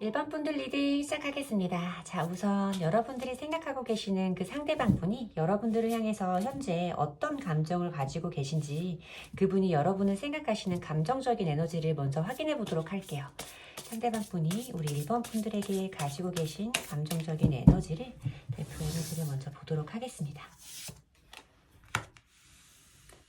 1번 분들 리딩 시작하겠습니다. 자, 우선 여러분들이 생각하고 계시는 그 상대방 분이 여러분들을 향해서 현재 어떤 감정을 가지고 계신지 그분이 여러분을 생각하시는 감정적인 에너지를 먼저 확인해 보도록 할게요. 상대방 분이 우리 1번 분들에게 가지고 계신 감정적인 에너지를, 대표 에너지를 먼저 보도록 하겠습니다.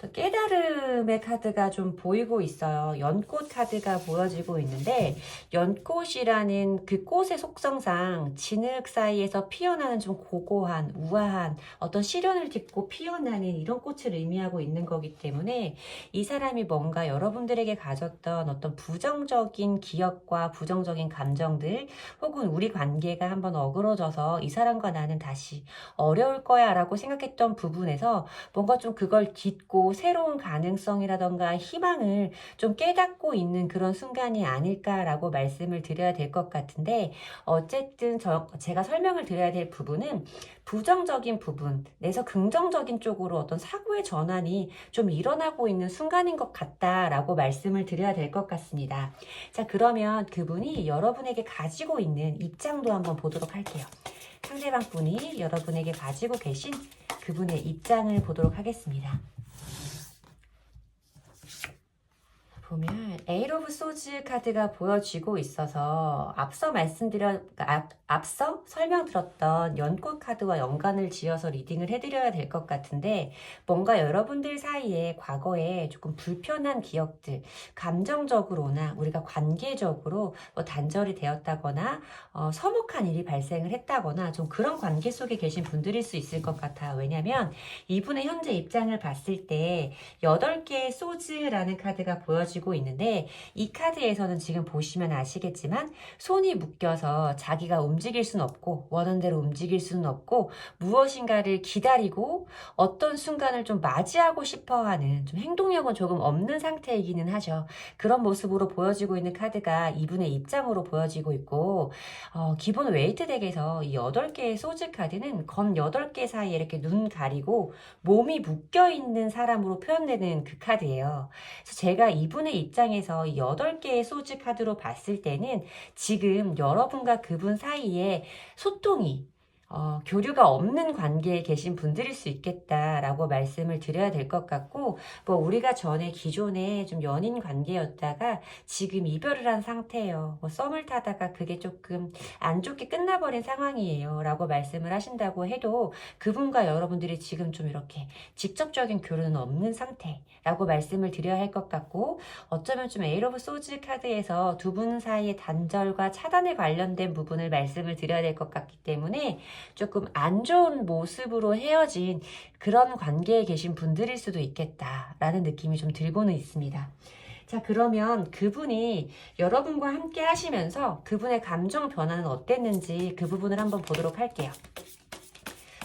또 깨달음의 카드가 좀 보이고 있어요. 연꽃 카드가 보여지고 있는데, 연꽃이라는 그 꽃의 속성상 진흙 사이에서 피어나는 좀 고고한, 우아한 어떤 시련을 딛고 피어나는 이런 꽃을 의미하고 있는 거기 때문에 이 사람이 뭔가 여러분들에게 가졌던 어떤 부정적인 기억과 부정적인 감정들, 혹은 우리 관계가 한번 어그러져서 이 사람과 나는 다시 어려울 거야 라고 생각했던 부분에서 뭔가 좀 그걸 딛고 새로운 가능성이라던가 희망을 좀 깨닫고 있는 그런 순간이 아닐까라고 말씀을 드려야 될 것 같은데, 어쨌든 제가 설명을 드려야 될 부분은 부정적인 부분에서 긍정적인 쪽으로 어떤 사고의 전환이 좀 일어나고 있는 순간인 것 같다라고 말씀을 드려야 될 것 같습니다. 자, 그러면 그분이 여러분에게 가지고 있는 입장도 한번 보도록 할게요. 상대방 분이 여러분에게 가지고 계신 그분의 입장을 보도록 하겠습니다. 보면 에이트 오브 소즈 카드가 보여지고 있어서 앞서 설명드렸던 연꽃 카드와 연관을 지어서 리딩을 해드려야 될 것 같은데, 뭔가 여러분들 사이에 과거에 조금 불편한 기억들, 감정적으로나 우리가 관계적으로 뭐 단절이 되었다거나 서먹한 일이 발생을 했다거나 좀 그런 관계 속에 계신 분들일 수 있을 것 같아요. 왜냐하면 이분의 현재 입장을 봤을 때 8개의 소즈라는 카드가 보여지고 있는데, 이 카드에서는 지금 보시면 아시겠지만 손이 묶여서 자기가 움직일 수는 없고 원하는 대로 움직일 수는 없고 무엇인가를 기다리고 어떤 순간을 좀 맞이하고 싶어하는, 좀 행동력은 조금 없는 상태이기는 하죠. 그런 모습으로 보여지고 있는 카드가 이분의 입장으로 보여지고 있고, 기본 웨이트 덱에서 이 8개의 소즈 카드는 검 8개 사이에 이렇게 눈 가리고 몸이 묶여있는 사람으로 표현되는 그 카드예요. 그래서 제가 이분의 입장에서 이 8개의 소즈 카드로 봤을 때는 지금 여러분과 그분 사이에 소통이 교류가 없는 관계에 계신 분들일 수 있겠다라고 말씀을 드려야 될 것 같고, 뭐 우리가 전에 기존에 좀 연인 관계였다가 지금 이별을 한 상태예요. 뭐 썸을 타다가 그게 조금 안 좋게 끝나버린 상황이에요 라고 말씀을 하신다고 해도 그분과 여러분들이 지금 좀 이렇게 직접적인 교류는 없는 상태라고 말씀을 드려야 할 것 같고, 어쩌면 좀 에이트 오브 소즈 카드에서 두 분 사이의 단절과 차단에 관련된 부분을 말씀을 드려야 될 것 같기 때문에 조금 안 좋은 모습으로 헤어진 그런 관계에 계신 분들일 수도 있겠다라는 느낌이 좀 들고는 있습니다. 자, 그러면 그분이 여러분과 함께 하시면서 그분의 감정 변화는 어땠는지 그 부분을 한번 보도록 할게요.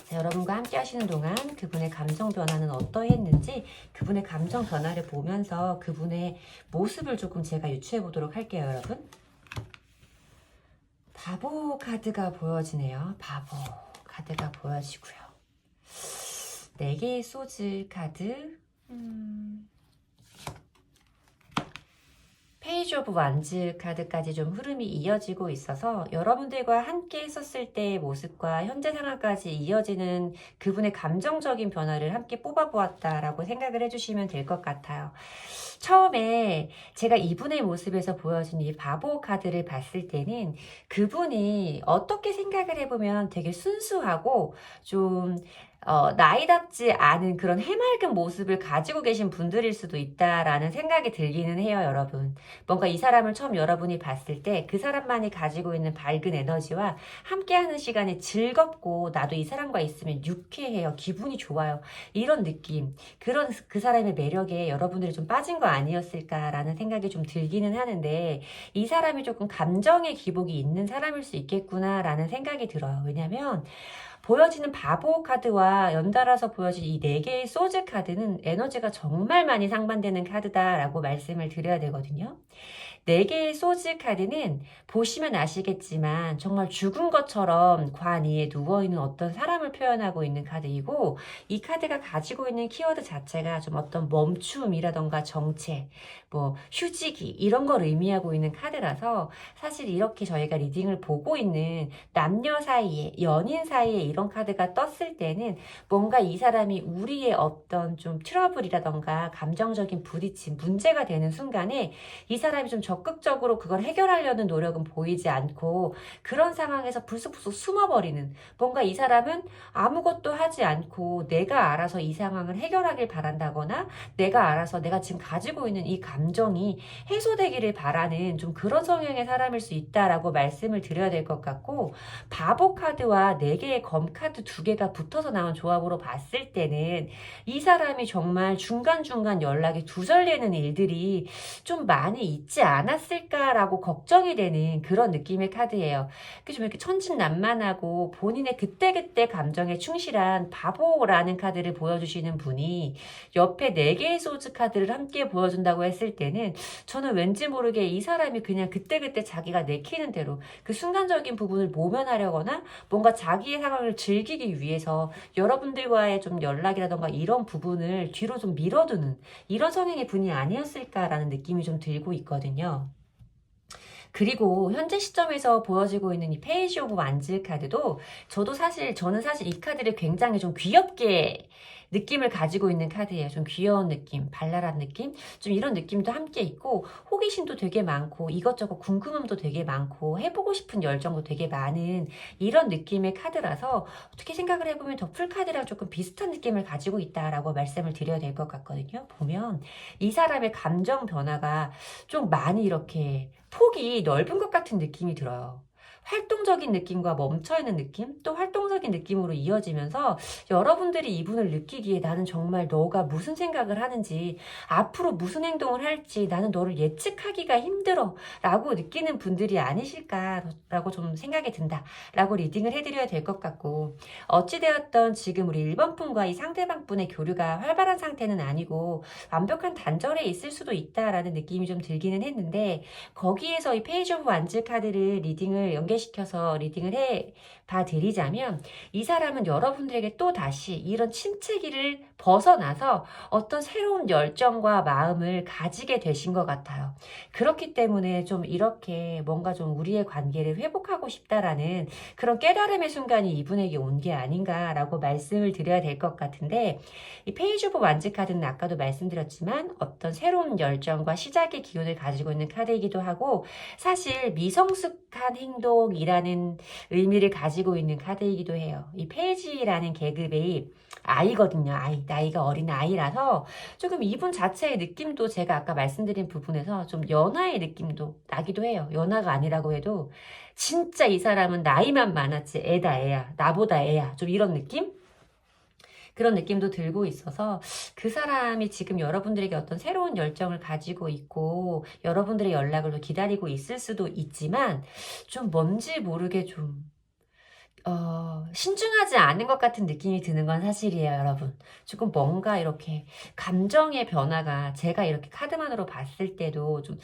자, 여러분과 함께 하시는 동안 그분의 감정 변화는 어떠했는지, 그분의 감정 변화를 보면서 그분의 모습을 조금 제가 유추해 보도록 할게요, 여러분. 바보 카드가 보여지네요. 바보 카드가 보여지고요. 4개의 소즈 카드, 페이지 오브 완즈 카드까지 좀 흐름이 이어지고 있어서 여러분들과 함께 했었을 때의 모습과 현재 상황까지 이어지는 그분의 감정적인 변화를 함께 뽑아보았다라고 생각을 해주시면 될 것 같아요. 처음에 제가 이분의 모습에서 보여진 이 바보 카드를 봤을 때는 그분이 어떻게 생각을 해보면 되게 순수하고 좀 나이답지 않은 그런 해맑은 모습을 가지고 계신 분들일 수도 있다라는 생각이 들기는 해요, 여러분. 뭔가 이 사람을 처음 여러분이 봤을 때 그 사람만이 가지고 있는 밝은 에너지와 함께하는 시간이 즐겁고, 나도 이 사람과 있으면 유쾌해요, 기분이 좋아요, 이런 느낌, 그런 그 사람의 매력에 여러분들이 좀 빠진 거 아니었을까라는 생각이 좀 들기는 하는데, 이 사람이 조금 감정의 기복이 있는 사람일 수 있겠구나라는 생각이 들어요. 왜냐면 보여지는 바보 카드와 연달아서 보여진 이 4개의 소즈 카드는 에너지가 정말 많이 상반되는 카드다라고 말씀을 드려야 되거든요. 4개의 소즈 카드는 보시면 아시겠지만 정말 죽은 것처럼 관 위에 누워있는 어떤 사람을 표현하고 있는 카드이고, 이 카드가 가지고 있는 키워드 자체가 좀 어떤 멈춤이라던가 정체, 뭐 휴지기 이런 걸 의미하고 있는 카드라서, 사실 이렇게 저희가 리딩을 보고 있는 남녀 사이에, 연인 사이에 이런 카드가 떴을 때는 뭔가 이 사람이 우리의 어떤 좀 트러블이라던가 감정적인 부딪힘, 문제가 되는 순간에 이 사람이 좀 적극적으로 그걸 해결하려는 노력은 보이지 않고, 그런 상황에서 불쑥불쑥 숨어버리는, 뭔가 이 사람은 아무것도 하지 않고 내가 알아서 이 상황을 해결하길 바란다거나, 내가 알아서 내가 지금 가지고 있는 이 감정이 해소되기를 바라는 좀 그런 성향의 사람일 수 있다라고 말씀을 드려야 될 것 같고, 바보 카드와 4개의 검 카드 2개가 붙어서 나온 조합으로 봤을 때는 이 사람이 정말 중간중간 연락이 두절되는 일들이 좀 많이 있지 않았을까라고 걱정이 되는 그런 느낌의 카드예요. 좀 이렇게 천진난만하고 본인의 그때그때 감정에 충실한 바보라는 카드를 보여주시는 분이 옆에 4개의 소즈 카드를 함께 보여준다고 했을 때는, 저는 왠지 모르게 이 사람이 그냥 그때그때 자기가 내키는 대로 그 순간적인 부분을 모면하려거나 뭔가 자기의 상황을 즐기기 위해서 여러분들과의 좀 연락이라던가 이런 부분을 뒤로 좀 밀어두는 이런 성향의 분이 아니었을까라는 느낌이 좀 들고 있거든요. 그리고 현재 시점에서 보여지고 있는 이 페이지 오브 완즈 카드도, 저는 사실 이 카드를 굉장히 좀 귀엽게 느낌을 가지고 있는 카드예요. 좀 귀여운 느낌, 발랄한 느낌, 좀 이런 느낌도 함께 있고, 호기심도 되게 많고, 이것저것 궁금함도 되게 많고, 해보고 싶은 열정도 되게 많은 이런 느낌의 카드라서, 어떻게 생각을 해보면 더풀 카드랑 조금 비슷한 느낌을 가지고 있다라고 말씀을 드려야 될 것 같거든요. 보면 이 사람의 감정 변화가 좀 많이 이렇게 폭이 넓은 것 같은 느낌이 들어요. 활동적인 느낌과 멈춰있는 느낌, 또 활동적인 느낌으로 이어지면서, 여러분들이 이분을 느끼기에 나는 정말 너가 무슨 생각을 하는지, 앞으로 무슨 행동을 할지 나는 너를 예측하기가 힘들어 라고 느끼는 분들이 아니실까라고 좀 생각이 든다 라고 리딩을 해드려야 될 것 같고, 어찌되었던 지금 우리 1번 분과 이 상대방 분의 교류가 활발한 상태는 아니고 완벽한 단절에 있을 수도 있다라는 느낌이 좀 들기는 했는데, 거기에서 이 페이지 오브 완즈 카드를 리딩을 연계시켜서 리딩을 해 봐드리자면, 이 사람은 여러분들에게 또 다시 이런 침체기를 벗어나서 어떤 새로운 열정과 마음을 가지게 되신 것 같아요. 그렇기 때문에 좀 이렇게 뭔가 좀 우리의 관계를 회복하고 싶다라는 그런 깨달음의 순간이 이분에게 온 게 아닌가라고 말씀을 드려야 될 것 같은데, 이 페이지 오브 완즈 카드는 아까도 말씀드렸지만 어떤 새로운 열정과 시작의 기운을 가지고 있는 카드이기도 하고, 사실 미성숙한 행동이라는 의미를 가지고 있는 카드이기도 해요. 이 페이지라는 계급의 아이거든요. 나이가 어린 아이라서 조금 이분 자체의 느낌도 제가 아까 말씀드린 부분에서 좀 연하의 느낌도 나기도 해요. 연하가 아니라고 해도 진짜 이 사람은 나이만 많았지 애다 애야, 나보다 애야, 좀 이런 느낌? 그런 느낌도 들고 있어서, 그 사람이 지금 여러분들에게 어떤 새로운 열정을 가지고 있고 여러분들의 연락을 또 기다리고 있을 수도 있지만, 좀 뭔지 모르게 좀 신중하지 않은 것 같은 느낌이 드는 건 사실이에요, 여러분. 조금 뭔가 이렇게 감정의 변화가 제가 이렇게 카드만으로 봤을 때도 좀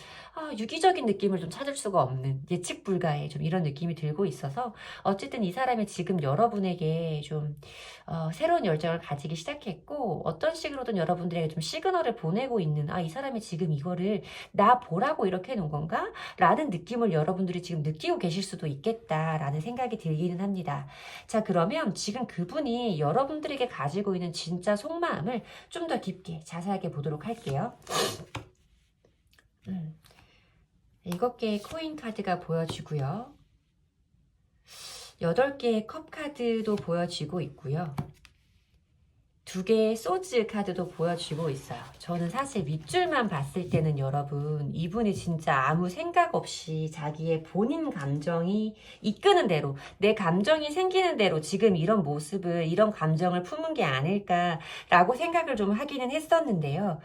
유기적인 느낌을 좀 찾을 수가 없는, 예측 불가의 좀 이런 느낌이 들고 있어서, 어쨌든 이 사람이 지금 여러분에게 좀 새로운 열정을 가지기 시작했고, 어떤 식으로든 여러분들에게 좀 시그널을 보내고 있는, 이 사람이 지금 이거를 나 보라고 이렇게 해놓은 건가? 라는 느낌을 여러분들이 지금 느끼고 계실 수도 있겠다라는 생각이 들기는 합니다. 자, 그러면 지금 그분이 여러분들에게 가지고 있는 진짜 속마음을 좀 더 깊게 자세하게 보도록 할게요. 7개의 코인 카드가 보여지고요. 8개의 컵 카드도 보여지고 있고요. 2개의 소즈 카드도 보여지고 있어요. 저는 사실 밑줄만 봤을 때는 여러분, 이분이 진짜 아무 생각 없이 자기의 본인 감정이 이끄는 대로, 내 감정이 생기는 대로 지금 이런 모습을, 이런 감정을 품은 게 아닐까라고 생각을 좀 하기는 했었는데요.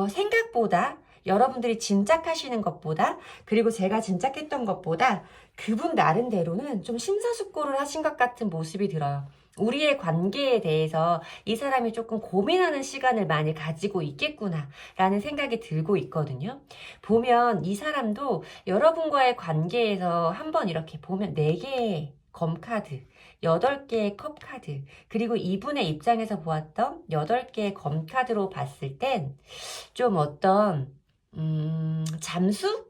생각보다 여러분들이 짐작하시는 것보다, 그리고 제가 짐작했던 것보다 그분 나름대로는 좀 심사숙고를 하신 것 같은 모습이 들어요. 우리의 관계에 대해서 이 사람이 조금 고민하는 시간을 많이 가지고 있겠구나 라는 생각이 들고 있거든요. 보면 이 사람도 여러분과의 관계에서 한번 이렇게 보면 4개의 검카드, 8개의 컵카드, 그리고 이분의 입장에서 보았던 8개의 검카드로 봤을 땐 좀 어떤 잠수?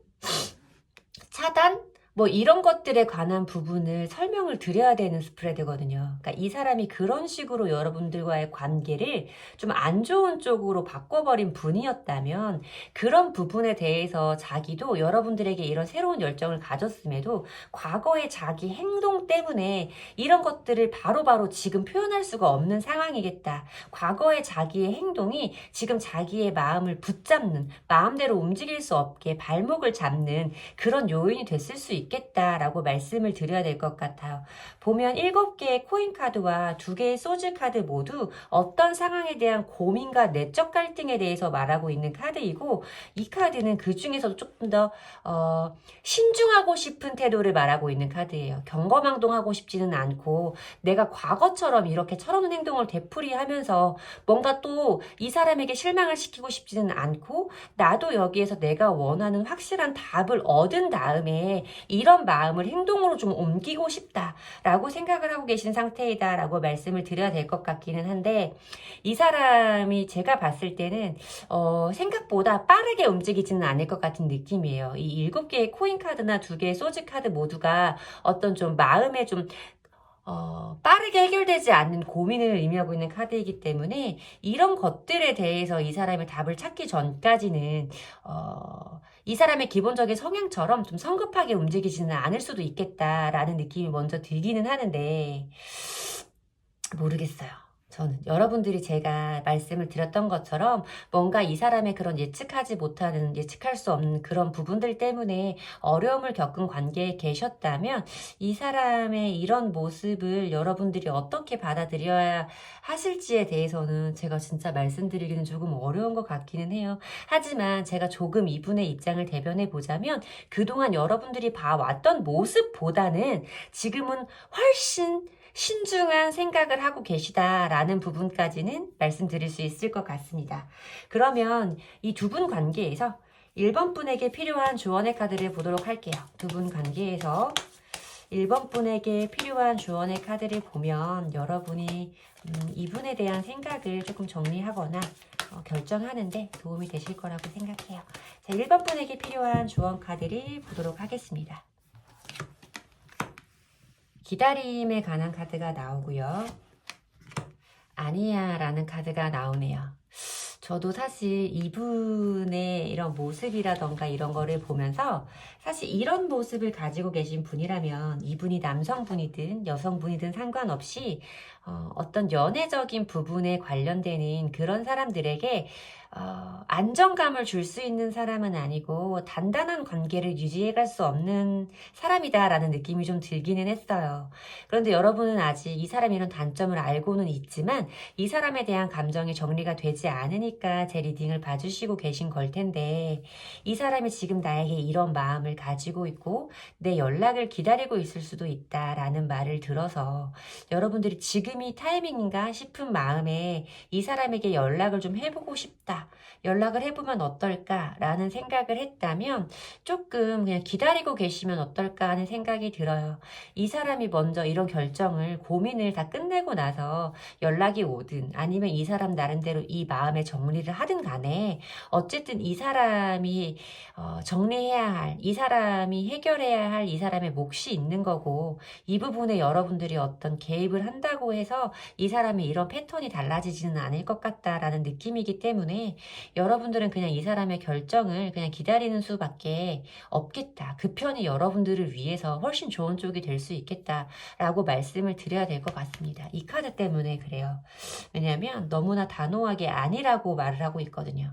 차단? 뭐 이런 것들에 관한 부분을 설명을 드려야 되는 스프레드거든요. 그러니까 이 사람이 그런 식으로 여러분들과의 관계를 좀 안 좋은 쪽으로 바꿔버린 분이었다면 그런 부분에 대해서 자기도 여러분들에게 이런 새로운 열정을 가졌음에도 과거의 자기 행동 때문에 이런 것들을 바로바로 지금 표현할 수가 없는 상황이겠다. 과거의 자기의 행동이 지금 자기의 마음을 붙잡는, 마음대로 움직일 수 없게 발목을 잡는 그런 요인이 됐을 수 있겠다라고 말씀을 드려야 될 것 같아요. 보면 7개의 코인카드와 2개의 소즈카드 모두 어떤 상황에 대한 고민과 내적 갈등에 대해서 말하고 있는 카드이고, 이 카드는 그 중에서도 조금 더 신중하고 싶은 태도를 말하고 있는 카드예요. 경거망동하고 싶지는 않고 내가 과거처럼 이렇게 철없는 행동을 되풀이하면서 뭔가 또 이 사람에게 실망을 시키고 싶지는 않고, 나도 여기에서 내가 원하는 확실한 답을 얻은 다음에 이런 마음을 행동으로 좀 옮기고 싶다라고 생각을 하고 계신 상태이다라고 말씀을 드려야 될 것 같기는 한데, 이 사람이 제가 봤을 때는 생각보다 빠르게 움직이지는 않을 것 같은 느낌이에요. 이 7개의 코인카드나 2개의 소즈카드 모두가 어떤 좀 마음에 좀 빠르게 해결되지 않는 고민을 의미하고 있는 카드이기 때문에 이런 것들에 대해서 이 사람의 답을 찾기 전까지는 이 사람의 기본적인 성향처럼 좀 성급하게 움직이지는 않을 수도 있겠다라는 느낌이 먼저 들기는 하는데, 모르겠어요. 저는 여러분들이 제가 말씀을 드렸던 것처럼 뭔가 이 사람의 그런 예측하지 못하는, 예측할 수 없는 그런 부분들 때문에 어려움을 겪은 관계에 계셨다면 이 사람의 이런 모습을 여러분들이 어떻게 받아들여야 하실지에 대해서는 제가 진짜 말씀드리기는 조금 어려운 것 같기는 해요. 하지만 제가 조금 이분의 입장을 대변해 보자면 그동안 여러분들이 봐왔던 모습보다는 지금은 훨씬 신중한 생각을 하고 계시다라는 부분까지는 말씀드릴 수 있을 것 같습니다. 그러면 이 두 분 관계에서 1번 분에게 필요한 조언의 카드를 보도록 할게요. 두 분 관계에서 1번 분에게 필요한 조언의 카드를 보면 여러분이 이분에 대한 생각을 조금 정리하거나 결정하는데 도움이 되실 거라고 생각해요. 자, 1번 분에게 필요한 조언 카드를 보도록 하겠습니다. 기다림에 관한 카드가 나오고요. 아니야 라는 카드가 나오네요. 저도 사실 이분의 이런 모습이라던가 이런 거를 보면서 사실 이런 모습을 가지고 계신 분이라면 이분이 남성분이든 여성분이든 상관없이 어떤 연애적인 부분에 관련되는 그런 사람들에게 안정감을 줄 수 있는 사람은 아니고 단단한 관계를 유지해갈 수 없는 사람이다라는 느낌이 좀 들기는 했어요. 그런데 여러분은 아직 이 사람의 이런 단점을 알고는 있지만 이 사람에 대한 감정이 정리가 되지 않으니까 제 리딩을 봐주시고 계신 걸 텐데, 이 사람이 지금 나에게 이런 마음을 가지고 있고 내 연락을 기다리고 있을 수도 있다라는 말을 들어서 여러분들이 지금이 타이밍인가 싶은 마음에 이 사람에게 연락을 좀 해보고 싶다, 연락을 해보면 어떨까라는 생각을 했다면 조금 그냥 기다리고 계시면 어떨까 하는 생각이 들어요. 이 사람이 먼저 이런 결정을, 고민을 다 끝내고 나서 연락이 오든 아니면 이 사람 나름대로 이 마음의 정리를 하든 간에 어쨌든 이 사람이 정리해야 할, 이 사람이 해결해야 할 이 사람의 몫이 있는 거고, 이 부분에 여러분들이 어떤 개입을 한다고 해서 이 사람의 이런 패턴이 달라지지는 않을 것 같다라는 느낌이기 때문에 여러분들은 그냥 이 사람의 결정을 그냥 기다리는 수밖에 없겠다. 그 편이 여러분들을 위해서 훨씬 좋은 쪽이 될 수 있겠다라고 말씀을 드려야 될 것 같습니다. 이 카드 때문에 그래요. 왜냐하면 너무나 단호하게 아니라고 말을 하고 있거든요.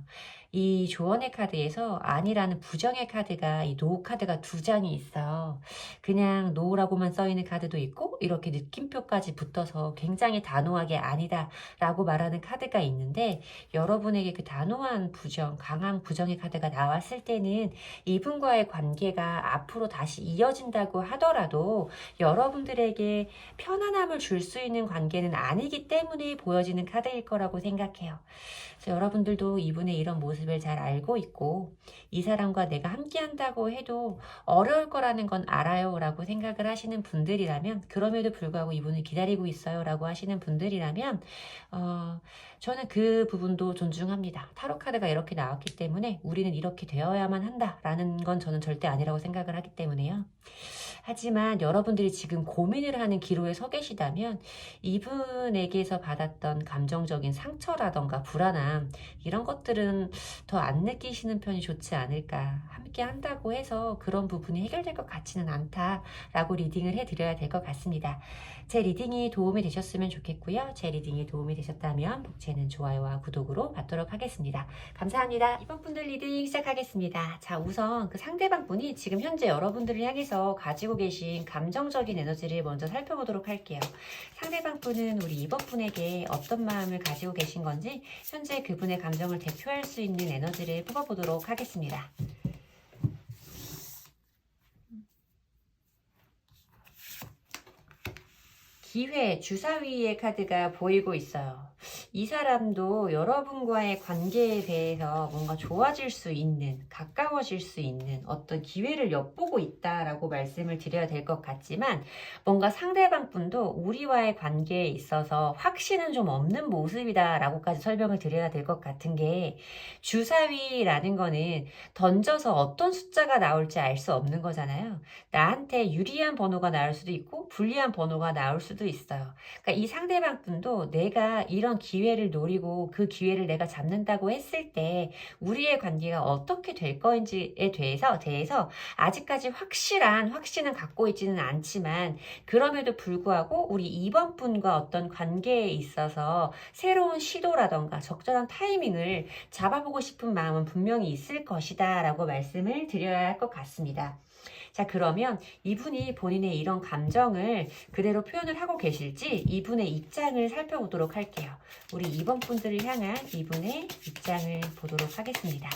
이 조언의 카드에서 아니라는 부정의 카드가 이 노 카드가 두 장이 있어요. 그냥 노라고만 써 있는 카드도 있고 이렇게 느낌표까지 붙어서 굉장히 단호하게 아니다라고 말하는 카드가 있는데 여러분에게 그 단호한 부정, 강한 부정의 카드가 나왔을 때는 이분과의 관계가 앞으로 다시 이어진다고 하더라도 여러분들에게 편안함을 줄 수 있는 관계는 아니기 때문에 보여지는 카드일 거라고 생각해요. 그래서 여러분들도 이분의 이런 모습을 잘 알고 있고 이 사람과 내가 함께 한다고 해도 어려울 거라는 건 알아요 라고 생각을 하시는 분들이라면 그럼에도 불구하고 이분을 기다리고 있어요 라고 하시는 분들이라면 저는 그 부분도 존중합니다. 타로 카드가 이렇게 나왔기 때문에 우리는 이렇게 되어야만 한다라는 건 저는 절대 아니라고 생각을 하기 때문에요. 하지만 여러분들이 지금 고민을 하는 기로에 서 계시다면 이분에게서 받았던 감정적인 상처라던가 불안함 이런 것들은 더 안 느끼시는 편이 좋지 않을까. 함께 한다고 해서 그런 부분이 해결될 것 같지는 않다라고 리딩을 해드려야 될 것 같습니다. 제 리딩이 도움이 되셨으면 좋겠고요. 제 리딩이 도움이 되셨다면 복채는 좋아요와 구독으로 받도록 하겠습니다. 감사합니다. 이번 분들 리딩 시작하겠습니다. 자, 우선 그 상대방 분이 지금 현재 여러분들을 향해서 가지고 계신 감정적인 에너지를 먼저 살펴보도록 할게요. 상대방 분은 우리 이번 분에게 어떤 마음을 가지고 계신 건지 현재 그분의 감정을 대표할 수 있는 에너지를 뽑아보도록 하겠습니다. 기회, 주사위의 카드가 보이고 있어요. 이 사람도 여러분과의 관계에 대해서 뭔가 좋아질 수 있는, 가까워질 수 있는 어떤 기회를 엿보고 있다라고 말씀을 드려야 될 것 같지만 뭔가 상대방 분도 우리와의 관계에 있어서 확신은 좀 없는 모습이다라고까지 설명을 드려야 될 것 같은 게 주사위라는 거는 던져서 어떤 숫자가 나올지 알 수 없는 거잖아요. 나한테 유리한 번호가 나올 수도 있고 불리한 번호가 나올 수도 있어요. 그러니까 이 상대방 분도 내가 이런 기회를 노리고 그 기회를 내가 잡는다고 했을 때 우리의 관계가 어떻게 될 건지에 대해서 아직까지 확신은 갖고 있지는 않지만 그럼에도 불구하고 우리 이번 분과 어떤 관계에 있어서 새로운 시도라던가 적절한 타이밍을 잡아보고 싶은 마음은 분명히 있을 것이다 라고 말씀을 드려야 할 것 같습니다. 자, 그러면 이분이 본인의 이런 감정을 그대로 표현을 하고 계실지 이분의 입장을 살펴보도록 할게요. 우리 이번 분들을 향한 이분의 입장을 보도록 하겠습니다.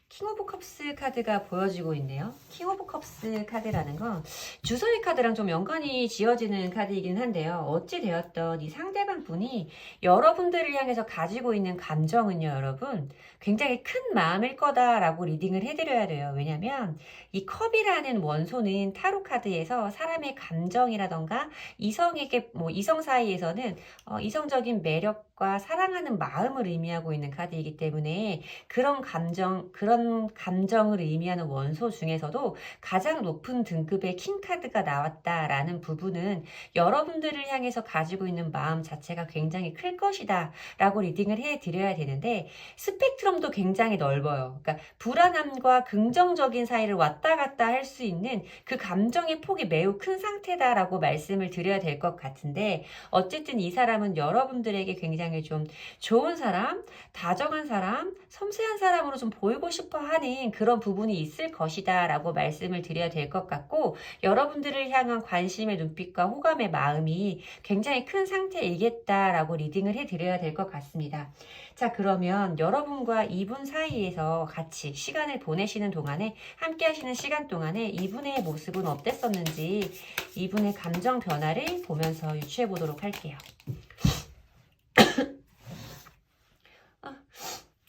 킹 오브 컵스 카드가 보여지고 있네요. 킹 오브 컵스 카드라는 건 주사위 카드랑 좀 연관이 지어지는 카드이긴 한데요. 어찌 되었던 이 상대방 분이 여러분들을 향해서 가지고 있는 감정은요, 여러분 굉장히 큰 마음일 거다라고 리딩을 해드려야 돼요. 왜냐면 이 컵이라는 원소는 타로 카드에서 사람의 감정이라던가 이성에게 이성 사이에서는 이성적인 매력과 사랑하는 마음을 의미하고 있는 카드이기 때문에 그런 감정을 의미하는 원소 중에서도 가장 높은 등급의 킹카드가 나왔다라는 부분은 여러분들을 향해서 가지고 있는 마음 자체가 굉장히 클 것이다 라고 리딩을 해드려야 되는데 스펙트럼도 굉장히 넓어요. 그러니까 불안함과 긍정적인 사이를 왔다 갔다 할 수 있는 그 감정의 폭이 매우 큰 상태다라고 말씀을 드려야 될 것 같은데 어쨌든 이 사람은 여러분들에게 굉장히 좀 좋은 사람, 다정한 사람, 섬세한 사람으로 좀 보이고 싶어 하는 그런 부분이 있을 것이다 라고 말씀을 드려야 될 것 같고 여러분들을 향한 관심의 눈빛과 호감의 마음이 굉장히 큰 상태이겠다 라고 리딩을 해드려야 될 것 같습니다. 자, 그러면 여러분과 이분 사이에서 같이 시간을 보내시는 동안에 함께 하시는 시간 동안에 이분의 모습은 어땠었는지 이분의 감정 변화를 보면서 유추해 보도록 할게요.